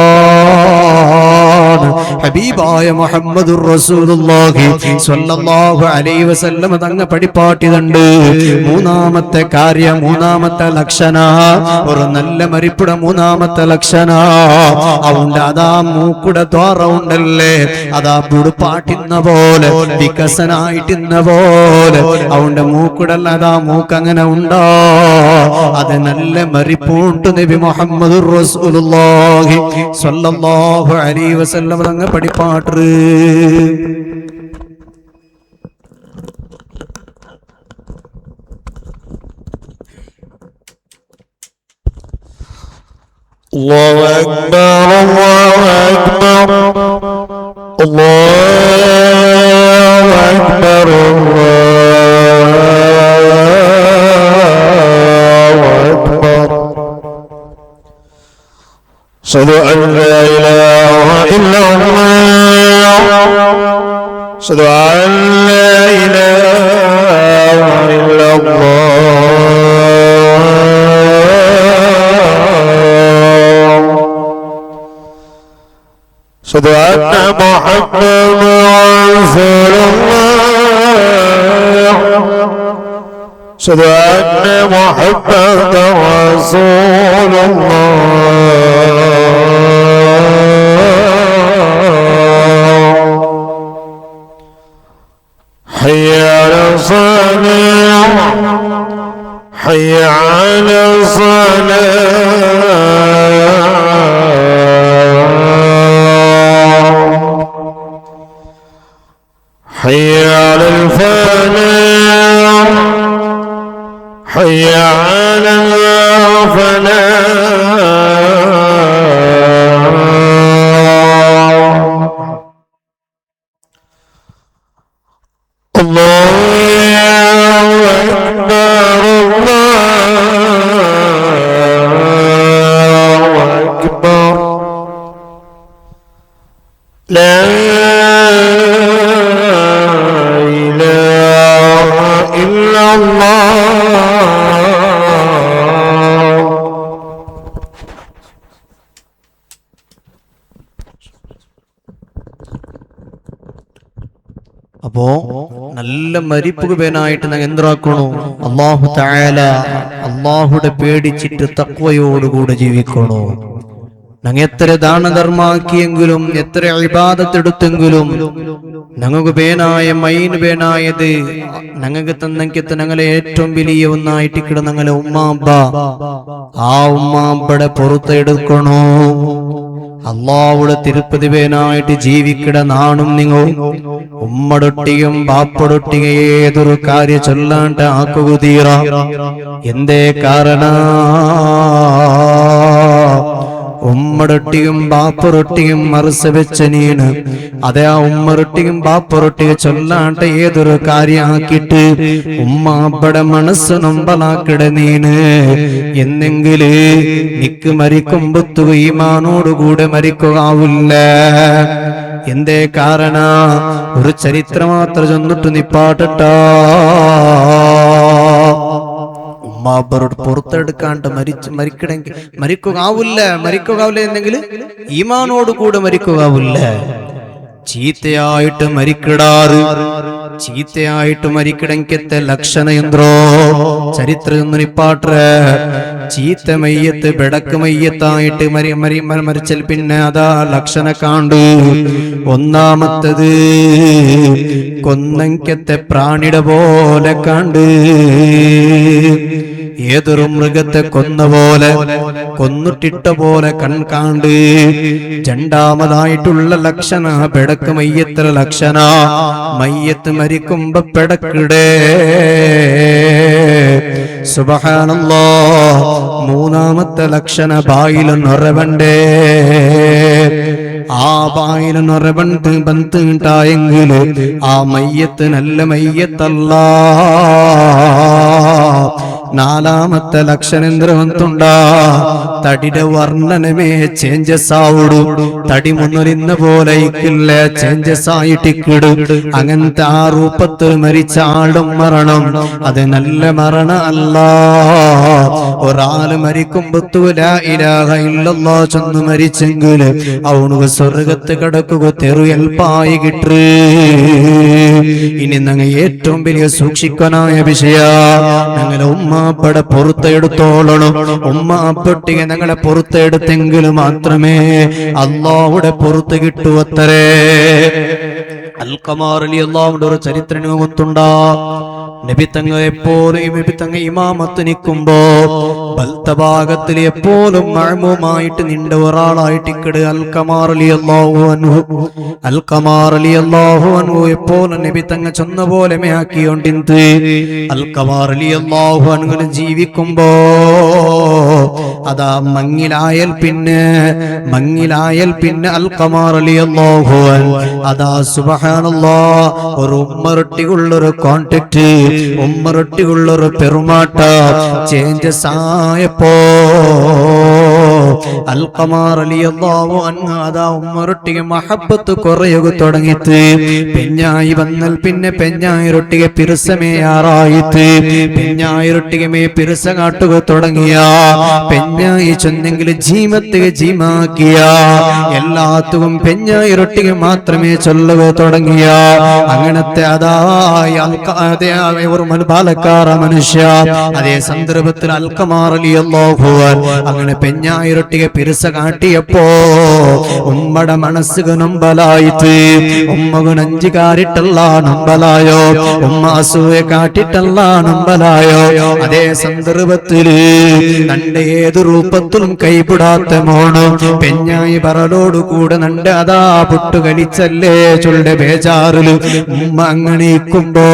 ഹബീബായ മുഹമ്മദുർ റസൂലുള്ളാഹി സ്വല്ലല്ലാഹു അലൈഹി വസല്ലം തങ്ങ പഠിപ്പാട്ടിയതുണ്ട്. മൂന്നാമത്തെ കാര്യം, മൂന്നാമത്തെ ലക്ഷണ, ഒരു നല്ല മരിപ്പുടെ മൂന്നാമത്തെ ലക്ഷണ അവന്റെ അതാ മൂക്കുടെ ദ്വാര ഉണ്ടല്ലേ, അതാ പുടുപ്പാട്ടിന്ന പോലെ വികസനായിട്ടിന്ന പോലെ അവന്റെ മൂക്കുടല്ല അതാ മൂക്ക് അങ്ങനെ ഉണ്ടോ. അത് നല്ല മരിപ്പൂണ്ട് നബി മുഹമ്മദുർ റസൂലുള്ളാഹി സ്വല്ലല്ലാഹു അലൈഹി വസല്ലം തങ്ങ പഠിപ്പാട്ട്. അല്ലാഹു അക്ബർ അല്ലാഹു അക്ബർ അല്ലാഹു അക്ബർ അല്ലാഹു അക്ബർ. അശ്ഹദു അൻ ലാ ഇലാഹ ഇല്ലല്ലാഹ് അശ്ഹദു അൻ ലാ ഇലാഹ ഇല്ലല്ലാഹ് أشهد أن محمدا رسول الله أشهد أن محمدا رسول الله حي على الصلاة حي على الصلاة حي على الفلاح حي على الفلاح. الله أكبر الله أكبر لا അപ്പോ നല്ല മരിപ്പുക പേനായിട്ട് ഞങ്ങൾ എന്താക്കണോ, അല്ലാഹു തആല അല്ലാഹുടെ പേടിച്ചിട്ട് തഖ്വയോടുകൂടെ ജീവിക്കണോ. ഞങ്ങൾ എത്ര ദാനധർമാക്കിയെങ്കിലും എത്ര ഇബാദത്തെടുത്തെങ്കിലും ഞങ്ങൾക്ക് പേനായ മൈൻ പേനായത് ഞങ്ങൾക്ക് തന്നെങ്കിൽ ഞങ്ങളെ ഏറ്റവും വലിയ ഒന്നായിട്ട് കിട ഞങ്ങളെ ഉമ്മാബ്ബ. ആ ഉമ്മാബ്ബടെ പുറത്തെടുക്കണോ. അള്ളാഹുടെ തിരുപ്പതി പേനായിട്ട് ജീവിക്കട നാണും നിങ്ങൾ ഉമ്മടൊട്ടിയും ബാപ്പടൊട്ടിക ഏതൊരു കാര്യ ചൊല്ലാണ്ട് ആക്കുക തീറ. എന്തേ കാരണ ഉമ്മടൊട്ടിയും ബാപ്പറൊട്ടിയും മറസ വെച്ച നീണ് അതേ ആ ഉമ്മറൊട്ടിയും ബാപ്പറൊട്ടിക ചൊല്ലാണ്ട് ഏതൊരു കാര്യമാക്കിട്ട് ഉമ്മാപ്പടെ മനസ്സ് നമ്പലാക്കിട നീണ്. എന്നെങ്കില് നിക്ക് മരിക്കുമ്പത്തു ഈമാനോടുകൂടെ മരിക്കുകയാവില്ല. എന്തേ കാരണ ഒരു ചരിത്രം മാത്രം ചൊന്നിട്ട് നിപ്പാട്ടട്ടാ. ഉമ്മാബരോട് പുറത്തെടുക്കാണ്ട് മരിക്കുകയാവില്ല എന്നെങ്കിൽ ഈമാനോട് കൂടെ മരിക്കുകയാവില്ല. ചീത്തയായിട്ട് മരിക്കിടങ്കത്തെ ലക്ഷണ യന്ത്രോ ചരിത്രം നിപ്പാട്ടെ. ചീത്ത മയ്യത്ത് ബെടക്ക് മയ്യത്തായിട്ട് മരിച്ചൽ പിന്നെ അതാ ലക്ഷണ കാണ്ടു. ഒന്നാമത്തത് കൊന്നങ്കത്തെ പ്രാണിയുടെ പോലെ കണ്ട്, ഏതൊരു മൃഗത്തെ കൊന്ന പോലെ കൊന്നിട്ടിട്ട പോലെ കൺകാണ്ട്. രണ്ടാമതായിട്ടുള്ള ലക്ഷണ പെടക്ക് മയ്യത്ര ലക്ഷണ, മയ്യത്ത് മരിക്കുമ്പോ പെടക്കിടേ. സുബ്ഹാനല്ലാഹ്. മൂന്നാമത്തെ ലക്ഷണ ബായിലൊന്നൊറവണ്ടേ. ആ ബായിലൊന്നൊറവണ്ട് ബന്ധിട്ടായെങ്കില് ആ മയ്യത്ത് നല്ല മയ്യത്തല്ല. നാലാമത്തെ ലക്ഷണേന്ദ്രവന്തുണ്ടാ തടിയുടെ വർണ്ണനമേ ചേഞ്ചസ് ആവുടു. തടി മുന്നൊലിന്ന പോലെ ഇക്കില്ല, ചേഞ്ചസ് ആയിട്ടിക്കിടും. അങ്ങനത്തെ ആ രൂപത്തിൽ മരിച്ച ആളും മരണം അത് നല്ല മരണ അല്ല. ഒരാള് മരിക്കുമ്പോ ലാ ഇലാഹ ഇല്ലല്ലാഹ് ചൊന്ന് മരിച്ചെങ്കിൽ അവനുക്ക് സ്വർഗത്ത് കിടക്കുക തെറുയൽപ്പായി കിട്ടു. ഇനി ഞങ്ങൾ ഏറ്റവും വലിയ സൂക്ഷിക്കാനായ വിഷയ, ഞങ്ങളെ ഉമ്മാപ്പടെ പുറത്തെടുത്തോളണം. ഉമ്മാപ്പൊട്ടിಗೆ ഞങ്ങളെ പുറത്തെടുത്തെങ്കിൽ മാത്രമേ അല്ലാഹുടെ പുറത്ത് കിട്ടുവത്രേ. അൽഖമാർ റളിയല്ലാഹുവിന്റെ ഒരു ചരിത്രം ഗൊത്തുണ്ടാ. നബി തങ്ങൾ എപ്പോഴും ഇമാമത്ത് നിൽക്കുമ്പോ ബൽത്തഭാഗത്തിൽ എപ്പോഴും മഅ്മൂമായിട്ട് നിന്റെ ഒരാളായിട്ട് ഇക്കട് അൽഖമാർ റളിയല്ലാഹു അൻഹു എപ്പോഴും നബി തങ്ങൾ ചൊന്ന പോലെ ആക്കിയോണ്ടിന്ത്. അൽഖമാർ റളിയല്ലാഹു അൻഹു ജീവിക്കുമ്പോ അതാ മങ്ങിലായൽ പിന്നെ അൽഖമാർ റളിയല്ലാഹു അൻഹു അതാ സുബ്ഹാനല്ലാഹ് ഒരു ഉമ്മറട്ടിയുള്ളൊരു കോണ്ടാക്ട്, ഉമ്മറട്ടിയുള്ളൊരു പെരുമാട്ട ചേഞ്ചസ് ആയപ്പോ അൽഖമാർ റളിയല്ലാഹു അൻഹു അതാ ഉമ്മറട്ടിಗೆ മഹബത്ത് കുറയുക തുടങ്ങിയിട്ട്. പെഞ്ഞായി വന്നാൽ പിന്നെ പെഞ്ഞായി റൊട്ടിಗೆ പിറസമേയാറായിട്ട് പെഞ്ഞായി റൊട്ടിಗೆ മേ പിറസ കാട്ടുക തുടങ്ങിയ. പെഞ്ഞായി ചൊന്നെങ്കിൽ ജീമത്തിಗೆ ജീമാക്കിയ എല്ലാത്തും പെഞ്ഞായി റൊട്ടിಗೆ മാത്രമേ ചൊല്ലുക തുടങ്ങിയ. അങ്ങനത്തെ അതാ ഒരു ബാലക്കാര മനുഷ്യ അതേ സന്ദർഭത്തിൽ അൽഖമാർ റളിയല്ലാഹു അൻഹു അങ്ങനെ പെഞ്ഞായി റൊട്ടിಗೆ പിറസ കാട്ടിയപ്പോ ഉമ്മയുടെ മനസ്സുക നൊമ്പലായിട്ട്. ഉമ്മകു നഞ്ചു കാരിട്ടല്ല നൊമ്പലായോ, ഉമ്മ അസൂയ കാട്ടിട്ടല്ല നൊമ്പലായോ. അതേ സന്ദർഭത്തില് നന്റെ ഏതു രൂപത്തിലും കൈപിടാത്ത മോണ് പെഞ്ഞായി പറലോടുകൂടെ നന്റെ അതാ പുട്ടു കളിച്ചല്ലേ ചൊല്ലെ ബേജാറില് ഉമ്മ അങ്ങനെ ഇരിക്കുമ്പോ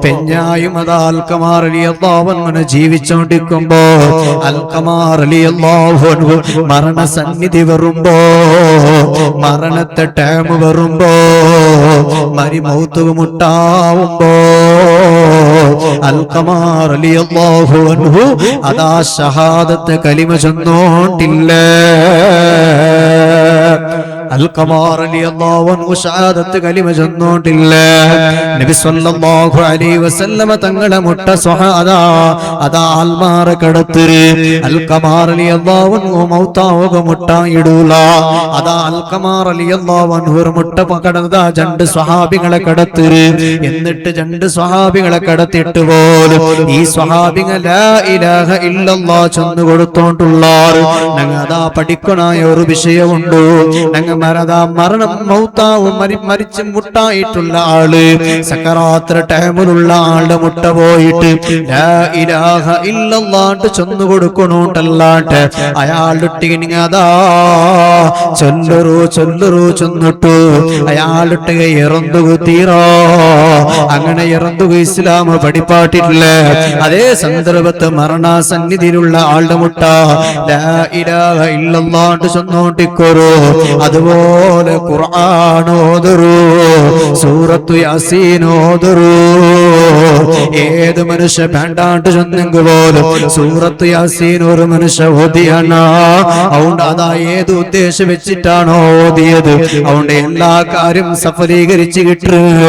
പെഞ്ഞായും അതാ അൽഖമാർ റളിയല്ലാഹു അൻഹു ജീവിച്ചോണ്ടിരിക്കുമ്പോ അൽഖമാർ റളിയല്ലാഹു അൻഹു മരണസന്നിധി വരുമ്പോ, മരണത്തെ ടൈം വരുമ്പോ, മൗത്ത് മുട്ടാവുമ്പോ അൽഖമാർ റളിയല്ലാഹു അൻഹു അതാ ഷഹാദത്ത് കലിമ ചൊന്നോണ്ടില്ല. അൽഖമാർ റളിയല്ലാഹു അൻഹു ഷഹാദത്ത് കലിമ ചൊന്നോണ്ടില്ല. നബി സല്ലല്ലാഹു അലൈഹി വസല്ലമ തങ്ങളെ മുട്ട സ്വഹാദ അതാ അൽമാറ കടത്തിരി. അൽഖമാർ റളിയല്ലാഹു അൻഹു മൗതാവുക മുട്ട ഇടൂല. അതാ അൽഖമാർ റളിയല്ലാഹു അൻഹു മുട്ട കടന്നതാ രണ്ട് സ്വഹാബികളെ കടത്തിരി. എന്നിട്ട് രണ്ട് സ്വഹാബികളെ കടത്തിട്ട് പോലും ഈ സ്വഹാബികൾ ലാ ഇലാഹ ഇല്ലല്ലാഹ് ചൊന്നു കൊടുത്തോണ്ടുള്ള ഞങ്ങൾ അതാ പഠിക്കണായ ഒരു വിഷയമുണ്ട്. ഞങ്ങൾ മരണം മൗത്താവും മരിച്ച് മുട്ടായിട്ടുള്ള ആള് സക്കറാത്ത് ടൈമിലുള്ള ആളുടെ മുട്ട പോയിട്ട് ലാ ഇലാഹ ഇല്ലല്ലാഹ് ചൊന്നു കൊടുക്കണോണ്ടല്ലാട്ട് അയാളുടെ അതാ ചൊല്ലറു ചൊന്നിട്ടു അയാളുടെ ഇറന്തുക തീറോ. അങ്ങനെ ഇറന്തുക ഇസ്ലാം പഠിപ്പാട്ടിട്ടില്ല. അതേ സന്ദർഭത്ത് മരണസന്നിധിയിലുള്ള ആളുടെ മുട്ട ലാ ഇലാഹ ഇല്ലല്ലാഹ് ചൊന്നോണ്ടിക്കോരോ. അതുപോലെ ഖുർആൻ ഓതറൂ, സൂറത്തു യാസീൻ ഓതറൂ. ഏത് മനുഷ്യ വേണ്ടാണ്ട് ചെന്നെങ്കിൽ പോലും സൂറത്ത് യാസീൻ ഒരു മനുഷ്യ ഓതിയാണ്. അതുകൊണ്ട് അതാ ഏത് ഉദ്ദേശം വെച്ചിട്ടാണോ ഓതിയത് അതുകൊണ്ട് എല്ലാ കാര്യം സഫലീകരിച്ച് കിട്ടുക.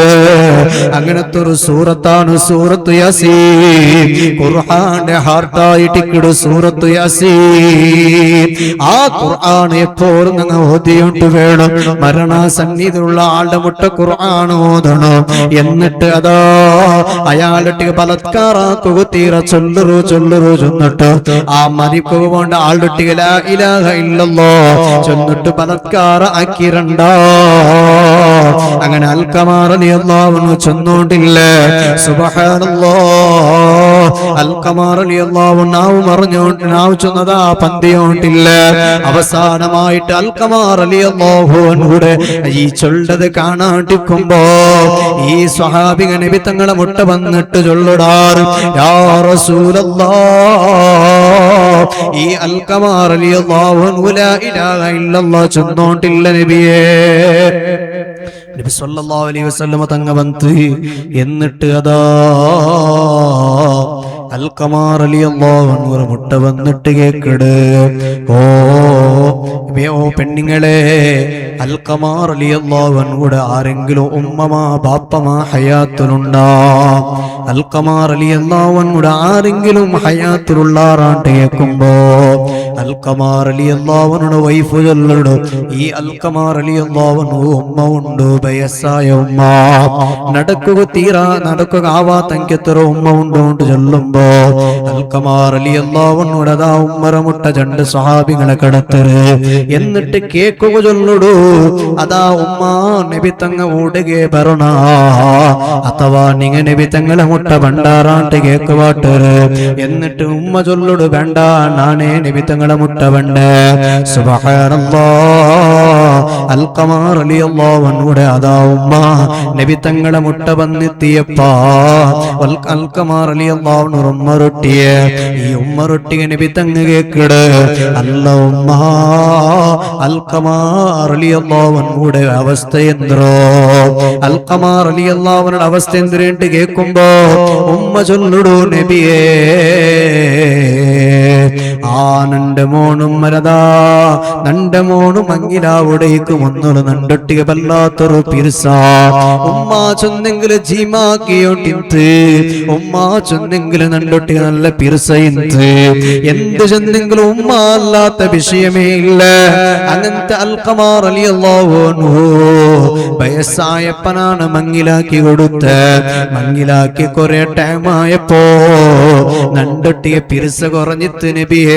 അങ്ങനത്തെ ഒരു സൂറത്താണ് സൂറത്ത് യാസീൻ. ഖുർആന്റെ ഹാർട്ടായിട്ട് സൂറത്ത് യാസീൻ. ആ ഖുർആൻ എപ്പോഴും നിങ്ങൾ ഓതിയിട്ട് വേണം. മരണസന്നിധിയുള്ള ആളുടെ മുട്ട ഖുർആൻ ഓതണം. എന്നിട്ട് അതാ അയാളുടെ ബലാത്കാരാക്കുക തീര ചൊല്ലറു ചൊന്നിട്ട് ആ മരിക്കുക കൊണ്ട് ആളുടെ ലാ ഇലാഹ ഇല്ലല്ലാഹ് ചൊന്നിട്ട് ബലാത്കാര ആക്കിരണ്ട. അങ്ങനെ അൽഖമാർ റളിയല്ലാഹു അൻഹു ചൊന്നോണ്ടില്ലേ. സുബ്ഹാനല്ലാഹ്. അൽഖമാർ റളിയല്ലാഹു അൻഹു മറിഞ്ഞോണ്ട് നാവ് ചൊന്നതാ പന്തിയോണ്ടില്ല. അവസാനമായിട്ട് അൽഖമാർ റളിയല്ലാഹു അൻഹുടെ ഈ ചൊല്ലത് കാണാണ്ടിരിക്കുമ്പോ ഈ സ്വഹാബിക നബി തങ്ങളെ മുട്ട വന്നിട്ട് ചൊല്ലുടാർ യാ റസൂലല്ലാഹ് ഈ അൽഖമാർ റളിയല്ലാഹു അൻഹു ലാ ഇലാഹ ഇല്ലല്ലാഹ് ചൊന്നോണ്ടില്ല നബിയേ. നബി സല്ലല്ലാഹു അലൈഹി വസല്ലം തങ്ങ വന്ന് എന്നിട്ട് അതാ അൽഖമാർ റളിയല്ലാഹു അൻഹു മുട്ട വന്നിട്ട് കേക്കട് ഓ പെണ്ണുങ്ങളെ അൽഖമാർ റളിയല്ലാഹു അൻഹുടെ ആരെങ്കിലും ഉമ്മമാ ബാപ്പമാ ഹയാത്തിലുണ്ടാ. അൽഖമാർ റളിയല്ലാഹു അൻഹുടെ ആരെങ്കിലും ഹയാത്തിലുള്ളാറാണ്ട് കേൾക്കുമ്പോ അൽഖമാർ റളിയല്ലാഹു അൻഹുടെ വൈഫ് ചൊല്ലടു ഈ അൽഖമാർ റളിയല്ലാഹു അൻഹു ഉമ്മ ഉണ്ട് വയസ്സായ ഉമ്മ നടക്കുക ആവാത്തങ്കെത്ര ഉമ്മ ഉണ്ടോണ്ട് ചൊല്ലുമ്പോ അൽഖമാർ റളിയല്ലാഹു അൻഹുടെ അതാ ഉമ്മറ മുട്ട രണ്ട് സ്വഹാബികളെ കടത്തര്. എന്നിട്ട് കേക്കുക ചൊല്ലുടു അതാ ഉമ്മ നബി തങ്ങ ഓടുകെ പറണ അഥവാ നിങ്ങ നബി തങ്ങളെ മുട്ട ഭണ്ടാറാണ്ട് കേക്കുവാട്ടര്. എന്നിട്ട് ഉമ്മ ചൊല്ലുടു വേണ്ട നാനേ നബി തങ്ങളെ മുട്ട വേണ്ട. സുബ്ഹാനല്ലാഹ്. അൽഖമാർ റളിയല്ലാഹു അൻഹുടെ അതാ ഉമ്മ നബി തങ്ങളെ മുട്ട വന്നെത്തിയപ്പാ അൽഖമാർ റളിയല്ലാഹു അൻഹു ഉമ്മ റൊട്ടിയെ ഈ ഉമ്മ റൊട്ടിയെ നബി തങ്ങ കേക്കട് അല്ല ഉമ്മ അൽഖമാർ റളിയല്ലാഹു അൻഹുടെ അവസ്ഥ എന്തോ. അൽഖമാർ റളിയല്ലാഹു അൻഹുടെ അവസ്ഥ എന്തിരേണ്ട് കേൾക്കുമ്പോ ഉമ്മ ചൊല്ലുടു നബിയേ ആ നന്റെ മോണും മരതാ നന്റെ മോണും മങ്ങിലാവുടേക്ക് ഒന്നൊരു നണ്ടൊട്ടിക വല്ലാത്തൊരു പിരിസ ഉമ്മ ചൊന്നെങ്കില് ജീമാക്കിയോട്ടിന്ത് ഉമ്മ ചൊന്നെങ്കില് നണ്ടൊട്ടിക നല്ല പിരിസയിന്ത് എന്ത് ചെന്നെങ്കിലും ഉമ്മ അല്ലാത്ത വിഷയമേ ഇല്ല. അങ്ങനത്തെ അൽഖമാർ റളിയല്ലാഹു അൻഹു വയസ്സായപ്പനാണ് മങ്ങിലാക്കി കൊടുത്ത്. മങ്ങിലാക്കി കുറെ ടൈമായപ്പോ നണ്ടൊട്ടിക പിരിസ കുറഞ്ഞിത്ത് നബിയേ.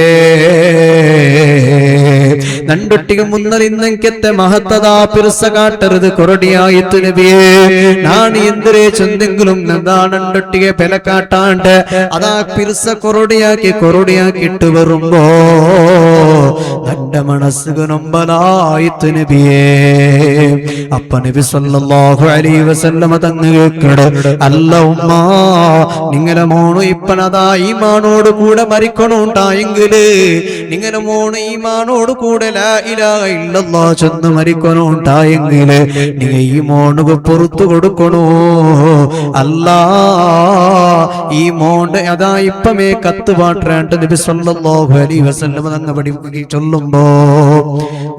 നണ്ടൊട്ടിക മുന്നൽ ഇന്നത്തെ മഹത്തതാ പിരിസ കാട്ടരുത് കൊറടിയായിത്ത് നബിയേ. നാണ് എന്തിരേ ചെന്തെങ്കിലും എന്താ നണ്ടൊട്ടിക പെല കാട്ടാണ്ട് അതാ പിരിസ കൊറടിയാക്കിട്ട് വരുമ്പോ നന്റെ മനസ്സുക നൊമ്പലായിത്ത് നബിയേ. അപ്പ നബി സല്ലല്ലാഹു അലൈഹി വസല്ലം തങ്ങ കേക്കട് അല്ല ഉമ്മ നിങ്ങളെ മോണു ഇപ്പനതാ ഈമാനോട് കൂടെ മരിക്കണുണ്ടായെങ്കില് നിങ്ങളെ മോണു ഈമാനോട് കൂടെ ലാ ഇലാഹ ഇല്ലല്ലാഹ് ചെന്ന് മരിക്കണുണ്ടായെങ്കില് നിങ്ങൾ ഈ മോണുക പുറത്തു കൊടുക്കണോ. അല്ലാ ഈ മോണ്ട് അതാ ഇപ്പമേ കത്ത് പാട്ടേണ്ട നബി സല്ലല്ലാഹു അലൈഹി വസല്ലം തങ്ങ പഠിപ്പിക്കി ചൊല്ലുമ്പോ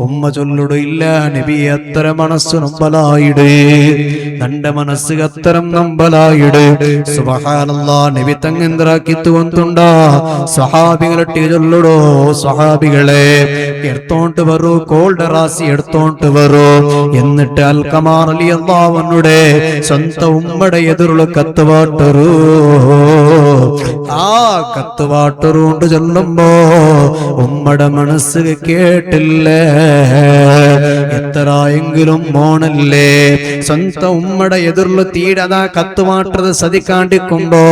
ഉമ്മ ചൊല്ലുടു ഇല്ല നബി അത്ര മനസ്സു നമ്പലായിട് തന്റെ മനസ്സ് അത്തരം നമ്പലായിട്. സുബ്ഹാനല്ലാഹ്. നബി തങ്ങ എന്തിറാക്കിത്തു കൊണ്ടുണ്ടാ സ്വഹാബികളെ ചൊല്ലുടോ സ്വഹാബികളെ എടുത്തോണ്ട് വരൂ കോൾഡ് റാസി എടുത്തോണ്ട് വരൂ. എന്നിട്ട് അൽഖമാർ റളിയല്ലാഹു അൻഹുടെ സ്വന്തം ഉമ്മയുടെ എതിരുള്ള കത്തുവാട്ടറൂ ആ കത്തുവാട്ടറുകൊണ്ട് ചൊല്ലുമ്പോ ഉമ്മയുടെ മനസ്സ് കേട്ടില്ലേ. എത്രയെങ്കിലും മോണല്ലേ സ്വന്തം ഉമ്മയുടെ എതിർള്ള തീടതാ കത്തുമാട്ടത് സതിക്കാണ്ടിക്കുമ്പോ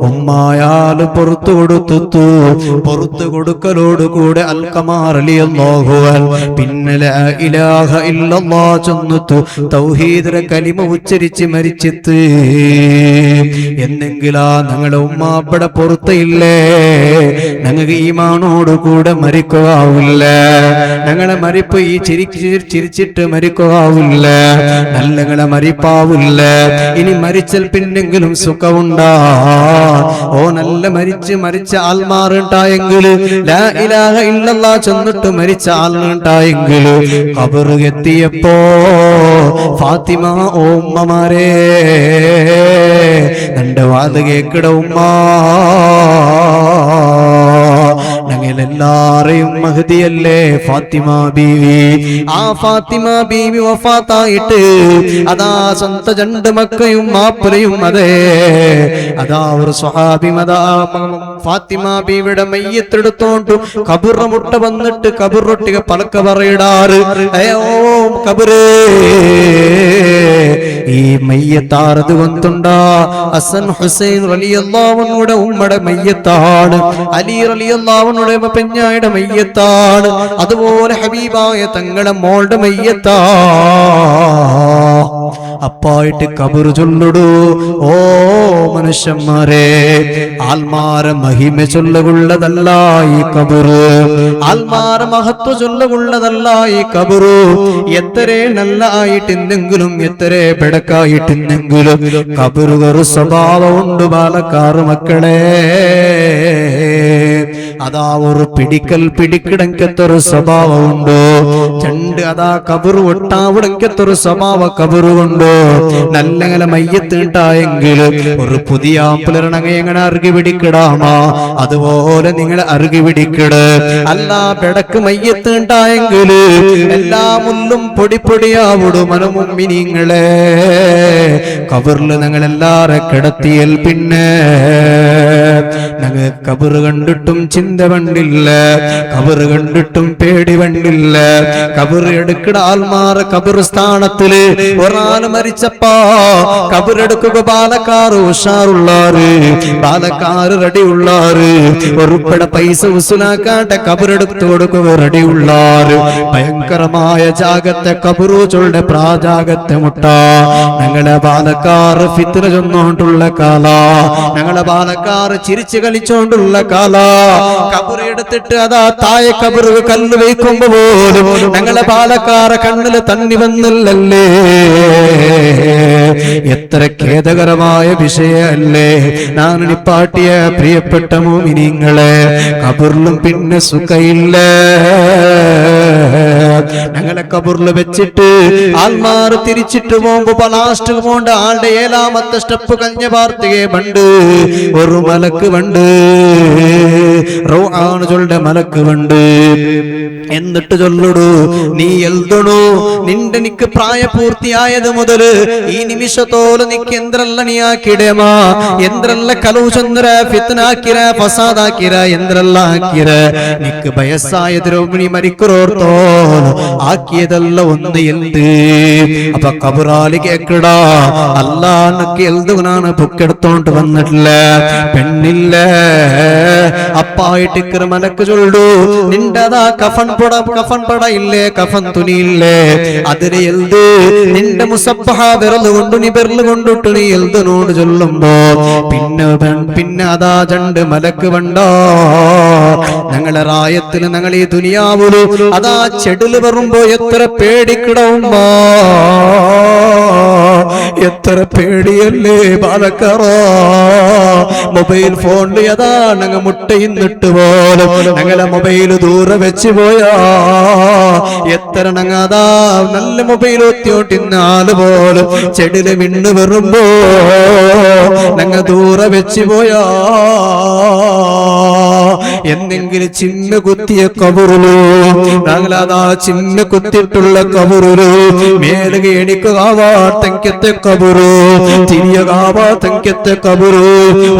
ഉമ്മായാല് പുറത്തു കൊടുത്തു. പുറത്തു കൊടുക്കലോടുകൂടെ അൽഖമാർ റളിയല്ലാഹു അൻഹു പിന്നെ ലാ ഇലാഹ ഇല്ലല്ലാഹ് ചൊന്നിട്ടു തൗഹീദിന്റെ കലിമ ഉച്ചരിച്ച് മരിച്ചിട്ട്. എന്നെങ്കിലാ ഞങ്ങളുടെ ഉമ്മ അവിടെ പുറത്തില്ലേ ഞങ്ങൾക്ക് ഈമാനോട് കൂടെ മരിക്കാവില്ല. ഞങ്ങളെ മരിപ്പ് ഈ ചിരി ചിരിച്ചിട്ട് മരിക്കാവില്ല, നല്ലങ്ങളെ മരിപ്പാവില്ല. ഇനി മരിച്ചാൽ പിന്നെങ്കിലും സുഖമുണ്ടാ? ഓ നല്ല മരിച്ച ആൽമാറുണ്ടായെങ്കിൽ ലാ ഇലാഹ ഇല്ലല്ലാഹ് ചെന്നിട്ട് മരിച്ച ആളുണ്ടായെങ്കിൽ ഖബറ് എത്തിയപ്പോ ഫാത്തിമ ഓ ഉമ്മമാരെ എന്റെ വാത് കേക്കട ഉമ്മ, ഞങ്ങളെല്ലാരെയും മഹദിയല്ലേ ഫാത്തിമ ബീവി. ആ ഫാത്തിമ ബീവി വഫാത്തായിട്ട് അതാ സ്വന്തം രണ്ട് മക്കയും മാപ്പിളയും അതെ അതാ ഒരു സ്വഹാബി അതാ ഫാത്തിമ ബീവിയുടെ മയ്യത്തെടുത്തോണ്ട് കബുറമുട്ട വന്നിട്ട് കബുറൊട്ടിക പലക്ക പറയിടാറ്, അയ്യോ കബറേ ഈ മയ്യത്താറത് കൊണ്ടുണ്ടാ ഹസൻ ഹുസൈൻ റളിയല്ലാഹു അൻഹുടെ ഉമ്മയുടെ മയ്യത്താണ്, അലി റളിയല്ലാഹു അൻഹുടെ പെഞ്ഞായുടെ മയ്യത്താണ്, അതുപോലെ ഹബീബായ തങ്ങളുടെ മോളുടെ മയ്യത്താ. അപ്പായിട്ട് കബറ് ചൊല്ലിടൂ. ഓ മനുഷ്യന്മാരെ, ആൽമാര മഹിമ ചൊല്ലുകൊള്ളതല്ല ഈ കബറ്, ആൽമാര മഹത്വ ചൊല്ലുകൊള്ളതല്ല ഈ കബറ്. എത്ര നല്ല ആയിട്ടെന്തെങ്കിലും എത്ര പെടക്കായിട്ടെന്തെങ്കിലും കബറുകർ സ്വഭാവമുണ്ട് പാലക്കാറ് മക്കളെ. അതാ ഒരു പിടിക്കിടങ്കത്തൊരു സ്വഭാവമുണ്ട്, ചണ്ട് അതാ കബറ് ഒട്ടാവിടങ്കത്തൊരു സ്വഭാവ കബറുകൊണ്ട്. നല്ല മയ്യത്തിട്ടായെങ്കിൽ ഒരു പുതിയ പുലരണങ്ങ എങ്ങനെ അറുകി പിടിക്കിടാമാ അതുപോലെ നിങ്ങൾ അറുകി പിടിക്കിട്. അല്ല പെടക്ക് മയ്യത്തിട്ടായെങ്കിൽ എല്ലാ മുല്ലും പൊടിപ്പൊടിയാവിടു മനമുമ്മിനിങ്ങളെ. കബറില് ഞങ്ങൾ എല്ലാരെ കിടത്തിയൽ പിന്നെ ഞങ്ങൾ കബറ് കണ്ടിട്ടും ചിന്ത വണ്ടില്ല, കബറ് കണ്ടിട്ടും പേടി വണ്ടില്ല. കബറ് എടുക്കട ആൽമാർ കബറ് സ്ഥാനത്തില് ഒരാള് മരിച്ചപ്പാ കബറെടുക്കുക പാലക്കാറ് ഉഷാറുള്ളാറ്, പാലക്കാറ് റെഡി ഉള്ളാറ്, ഒരുപ്പട പൈസ ഉസുലാക്കാട്ടെ കബറെടുത്ത് കൊടുക്കുക റെഡി ഉള്ളാറ്. ഭയങ്കരമായ ജാഗത്തെ കബറു ചൊല്ലുടെ പ്രാജാഗത്തെ മുട്ട. ഞങ്ങളെ പാലക്കാറ് ഫിത്ന ചൊന്നോണ്ടുള്ള കാല, ഞങ്ങളെ പാലക്കാറ് ചിരിച്ചു കളിച്ചോണ്ടുള്ള കാല. കബറ് എടുത്തിട്ട് അതാ താഴെ കബറ് കല്ല് വയ്ക്കുമ്പോ പോലും ഞങ്ങളെ പാലക്കാറ കണ്ണില് തന്നി വന്നില്ലല്ലേ. എത്ര ഖേദകരമായ വിഷയല്ലേ. ഞാൻ നിപ്പാട്ടിയ പ്രിയപ്പെട്ട മോമിനിങ്ങളെ, കബറിലും പിന്നെ സുഖയില്ല. ഞങ്ങളെ കബറിൽ വെച്ചിട്ട് ആൽമാർ തിരിച്ചിട്ട് പോകുമ്പോ ലാസ്റ്റ് പോണ്ട ആളുടെ 7ാമത്തെ സ്റ്റെപ്പ് കഞ്ഞ പാർത്തികെ ബണ്ട് ഒരു മലക്ക് ബണ്ട് റൗആൻ ചൊല്ലുടെ മലക്ക് ബണ്ട്. എന്നിട്ട് ചൊല്ലുടൂ, നീ എൽതണു നിന്റെ നിക്ക് പ്രായപൂർത്തിയായത് മുതല് ഈ നിമിഷത്തോളം നിക്ക് എന്തെല്ലാം നീ ആക്കിടേമാ, എന്തെല്ലാം കലൂചന്ദ്ര ഫിത്നാക്കിര ഫസാദാക്കിര എന്തെല്ലാം ആക്കിര നിക്ക് വയസ്സായ ദ്രൗപണി മരിക്കുറോർത്തോ ആക്കിയതല്ല ഒന്ന് എന്ത്. അപ്പൊ കബറാലി കേക്കടാ അല്ലാന്നൊക്കെ എൽതുനാണ് ബുക്കെടുത്തോണ്ട് വന്നിട്ടില്ല, പെണ്ണില്ല. അപ്പായിട്ട് മലക്ക് ചൊല്ലു, നിന്റെ അതാ കഫൻ പട ഇല്ലേ, കഫൻ തുണിയില്ലേ, അതിന് എൽത് നിന്റെ മുസബ്ബഹ വിരല് കൊണ്ടു നീ വിരല് കൊണ്ടിട്ട് നീ എൽതിനോട് ചൊല്ലുമ്പോ പിന്നെ അതാ രണ്ട് മലക്ക് വണ്ടോ. ഞങ്ങളെ റായത്തില് ഞങ്ങൾ ഈ ദുനിയാവുലു അതാ ചെടില് വരുമ്പോ എത്ര പേടിക്കിടവുമ്പോ എത്ര പേടിയല്ലേ പാലക്കാറ. മൊബൈൽ ഫോണിൽ അതാ ഞങ്ങൾ മുട്ടയിന്നിട്ട് പോലും ഞങ്ങളെ മൊബൈൽ ദൂരെ വെച്ച് പോയാ എത്ര ഞങ്ങതാ നല്ല മൊബൈൽ ഒത്തിയോട്ടിന്നാല് പോലും ചെടില് മിണ്ണു വരുമ്പോ ഞങ്ങൾ ദൂരെ വെച്ച് പോയാ എന്തെങ്കിലും ചിന്ന കുത്തിയ കബറുലു ഞങ്ങളതാ ചിന്ന കുത്തിയിട്ടുള്ള കബറുലു മേലുക എണിക്കാവാ തങ്കത്തെ കബറു തിരിയകാവാ തങ്കത്തെ കബറു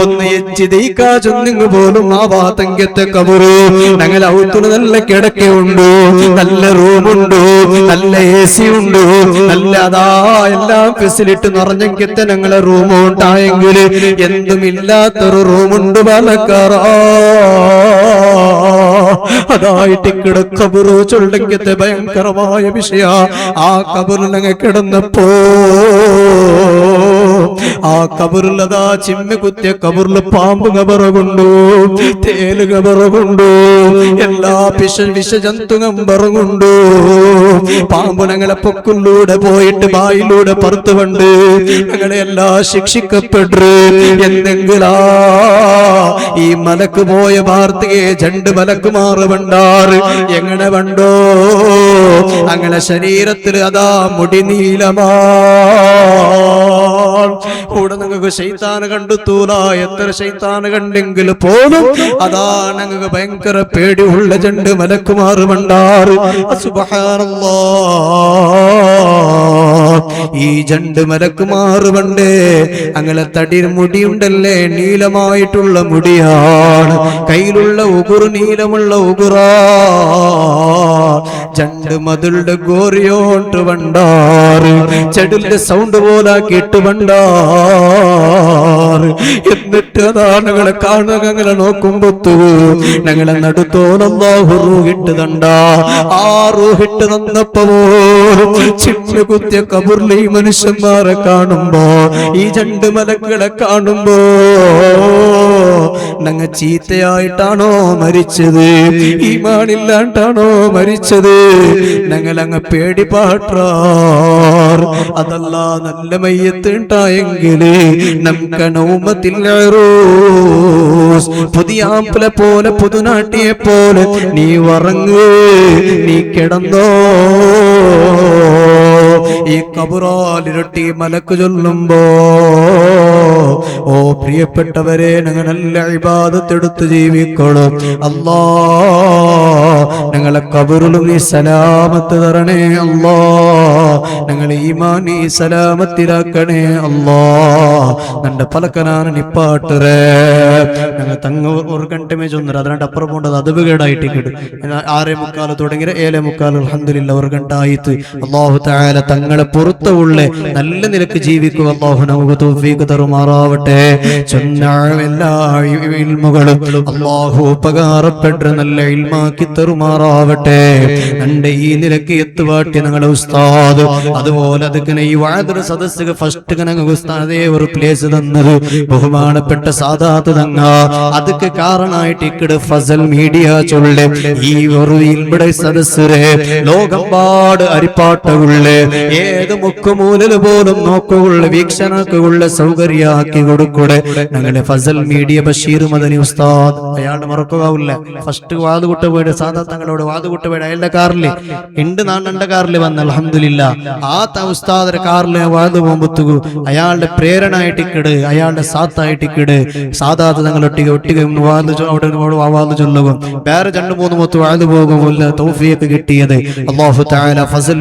ഒന്ന് എച്ച് ദയിക്കാ ചൊന്നിങ് പോലും ആവാ തങ്കത്തെ കബറു. ഞങ്ങൾ ഔത്തുന് നല്ല കിടക്കയുണ്ട്, നല്ല റൂമുണ്ട്, നല്ല AC ഉണ്ട്, നല്ല അതാ എല്ലാം ഫെസിലിറ്റി നിറഞ്ഞെങ്കിത്തെ ഞങ്ങളെ റൂമുണ്ടായെങ്കിൽ എന്തുമില്ലാത്തൊരു റൂമുണ്ട് പാലക്കാറാ. അതായിട്ട് കിടക്കബറു ചൊല്ലെങ്കിത്തെ ഭയങ്കരമായ വിഷയ. ആ കബറിൽ ഞങ്ങൾ കിടന്നപ്പോ ആ കബറിലതാ ചിമ്മി കുത്തിയ കബറിൽ പാമ്പ് കബറുകൊണ്ടു, തേല് കബറുകൊണ്ടു, എല്ലാ വിഷജന്തുകം പറകൊണ്ടു. പാമ്പ് ഞങ്ങളെ പൊക്കിലൂടെ പോയിട്ട് ബായിലൂടെ പുറത്തുകൊണ്ട് ഞങ്ങളെ എല്ലാം ശിക്ഷിക്കപ്പെട്ടു. എന്തെങ്കിലാ ഈ മലക്ക് പോയ വാർത്തയെ രണ്ട് മലക്കുമാറ് വണ്ടാറ് എങ്ങനെ വണ്ടോ അങ്ങനെ ശരീരത്തിൽ അതാ മുടി നീലമാ. കൂടെ നിങ്ങൾക്ക് ശൈത്താന് കണ്ടെത്തൂല. എത്ര ശൈത്താന് കണ്ടെങ്കിൽ പോലും അതാ ഞങ്ങൾക്ക് ഭയങ്കര പേടിയുള്ള രണ്ട് മലക്കുമാറ് വണ്ടാറ്. സുബ്ഹാനല്ലാഹ്, ഈ രണ്ട് മലക്കുമാറ് വണ്ടേ അങ്ങനെ തടി മുടിയുണ്ടല്ലേ, നീലമായിട്ടുള്ള മുടിയാണ്. കയ്യിലുള്ള ഉകുറ് നീലമുള്ള ഉകുറാ. രണ്ട് മതിളുടെ ഗോറിയോട്ട് വണ്ടാറ്, ചെടിന്റെ സൗണ്ട് പോലാക്കിയിട്ട് വണ്ടാറ്. എന്നിട്ട് അതാ ഞങ്ങളെ കാണുക, ഞങ്ങളെ നോക്കുമ്പോ ഞങ്ങളെ നടുത്തോലല്ലാഹു റൂഹിട്ട് തണ്ട. ആ റൂഹിട്ട് തന്നപ്പോ ചിമ്മി കുത്തിയ കബറിൽ ഈ മനുഷ്യന്മാരെ കാണുമ്പോ, ഈ രണ്ട് മലക്കുകളെ കാണുമ്പോ ഞങ്ങ ചീത്തയായിട്ടാണോ മരിച്ചത്, ഈമാനില്ലാണ്ടാണോ മരിച്ചത്? ഞങ്ങൾ അങ്ങ് പേടിപ്പാട്ടാർ. അതല്ല നല്ല മയ്യത്തുണ്ടായെങ്കില് നമുക്ക് നൗമത്തിൽ പുതിയ ആപ്പിലെ പോലെ പുതുനാട്ടിയെ പോലെ നീ ഉറങ്ങ്, നീ കിടന്നോ. ഈ കബറാലിരട്ടി മലക്ക് ചൊല്ലുമ്പോ ഓ പ്രിയപ്പെട്ടവരെ, ഞങ്ങൾ നല്ല ഇബാദത്തെടുത്ത് ജീവിക്കണം. അല്ലാ ഞങ്ങളെ കബറിലും നീ സലാമത്ത് തരണേ അല്ലാ. ഞങ്ങളെ ഈമാൻ നീ സലാമത്തിലാക്കണേ അല്ലാ. നന്റെ പലക്കനാണ് നിപ്പാട്ടറേ ഞങ്ങൾ തങ്ങ ഒരു ഗಂಟೆ ചൊന്നര അതിനായിട്ട് അപ്പുറം പോണ്ടത് അത് കേടായിട്ട് കിട്ടും. 6:45 തുടങ്ങി 7:45 അൽഹംദുലില്ലാ ഒരു ഗಂಟೆ ആയിട്ട്. അല്ലാഹു തആല തങ്ങളെ പുറത്തുള്ള നല്ല നിലക്ക് ജീവിക്കുക അല്ലാഹു നമുക്ക് തൗഫീഖ് തരുമാറാവട്ടെ. ചൊന്ന എല്ലാ ഇൽമുകളും അല്ലാഹു ഉപകാരപ്പെട്ട നല്ല ഇൽമാക്കി തരുമാറാവട്ടെ. എന്റെ ഈ നിലക്ക് എത്തുവാട്ടി ഞങ്ങളുടെ ഉസ്താദ്, അതുപോലെ അതൊക്കെ ഈ വാദർ സദസ്സുക ഫസ്റ്റ് ഞങ്ങൾ ഉസ്താദേ ഒരു പ്ലേസ് തന്നത് ബഹുമാനപ്പെട്ട സാദാത്ത് തങ്ങ. അതൊക്കെ കാരണമായിട്ട് ഇക്കട് ഫസൽ മീഡിയ ചൊല്ലെ ഈ ഒരു ഇവിടെ സദസ്സരെ ലോകമ്പാട് അരിപ്പാട്ടുള്ള ഏത് മുക്കുമൂലല് പോലും നോക്കുള്ള വീക്ഷണക്കുള്ള സൗകര്യാക്കി കൊടുക്കൂടെ ഞങ്ങളുടെ ഫസൽ മീഡിയ ബഷീർ മദനി ഉസ്താദ്. അയാളുടെ മറക്കുകയില്ല. ഫസ്റ്റ് വാതുകുട്ട പോയിട്ട് സാധാ തങ്ങളോട് വാതുകുട്ട പോയിട്ട് അയാളുടെ കാറില് ഉണ്ട്, നാണ്ടെ കാറിൽ വന്ന് അൽഹംദുലില്ലാ ആ ഉസ്താദിന്റെ കാറിൽ വാതു പോകുമ്പത്തുകു അയാളുടെ പ്രേരണ ആയിട്ടിക്കട്, അയാളുടെ സാത്തായിട്ടിക്കട് സാധാരണ തങ്ങൾ ഒട്ടിക അവിടെ വാത് ചൊല്ലുക. വേറെ 2-3 മൊത്തം വാത് പോകുമ്പോൾ തൗഫീഖ് കിട്ടിയത് അല്ലാഹു തആല ഫസൽ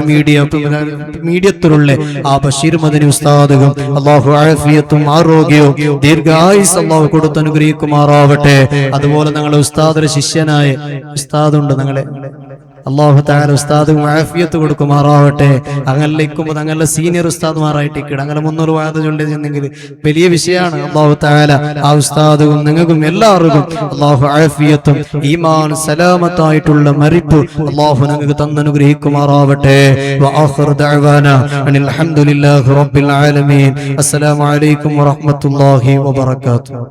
മീഡിയത്തിലുള്ള ആ ബഷീർ മദനി ഉസ്താദും അല്ലാഹു ആഫിയത്തും ആരോഗ്യവും ദീർഘായുസ് അല്ലാഹു കൊടുത്ത് അനുഗ്രഹിക്കുമാറാവട്ടെ. അതുപോലെ ഞങ്ങളുടെ ഉസ്താദിന്റെ ശിഷ്യനായ ഉസ്താദുണ്ട്, ഞങ്ങളെ അല്ലാഹു തആല ഉസ്താദ് ആഫിയത്ത് കൊടുക്കുമാറാവട്ടെ. അങ്ങനെക്കുമ്പോൾ ഞങ്ങളുടെ സീനിയർ ഉസ്താദ്മാരായിട്ട് അങ്ങനെ 300 വാദ ചൊല്ലിയെങ്കിൽ വലിയ വിഷയമാണ്. അല്ലാഹു തആല ആ ഉസ്താദും നിങ്ങൾക്കും എല്ലാവർക്കും അല്ലാഹു ആഫിയത്തും ഈമാൻ സലാമത്തായിട്ടുള്ള മരിപ്പ് അല്ലാഹു നിങ്ങൾക്ക് തന്നനുഗ്രഹിക്കുമാറാവട്ടെ. വആഖിറു ദഅവാനാ അനിൽ ഹംദുലില്ലാഹി റബ്ബിൽ ആലമീൻ. അസ്സലാമു അലൈക്കും വറഹ്മത്തുള്ളാഹി വബറകാതുഹു.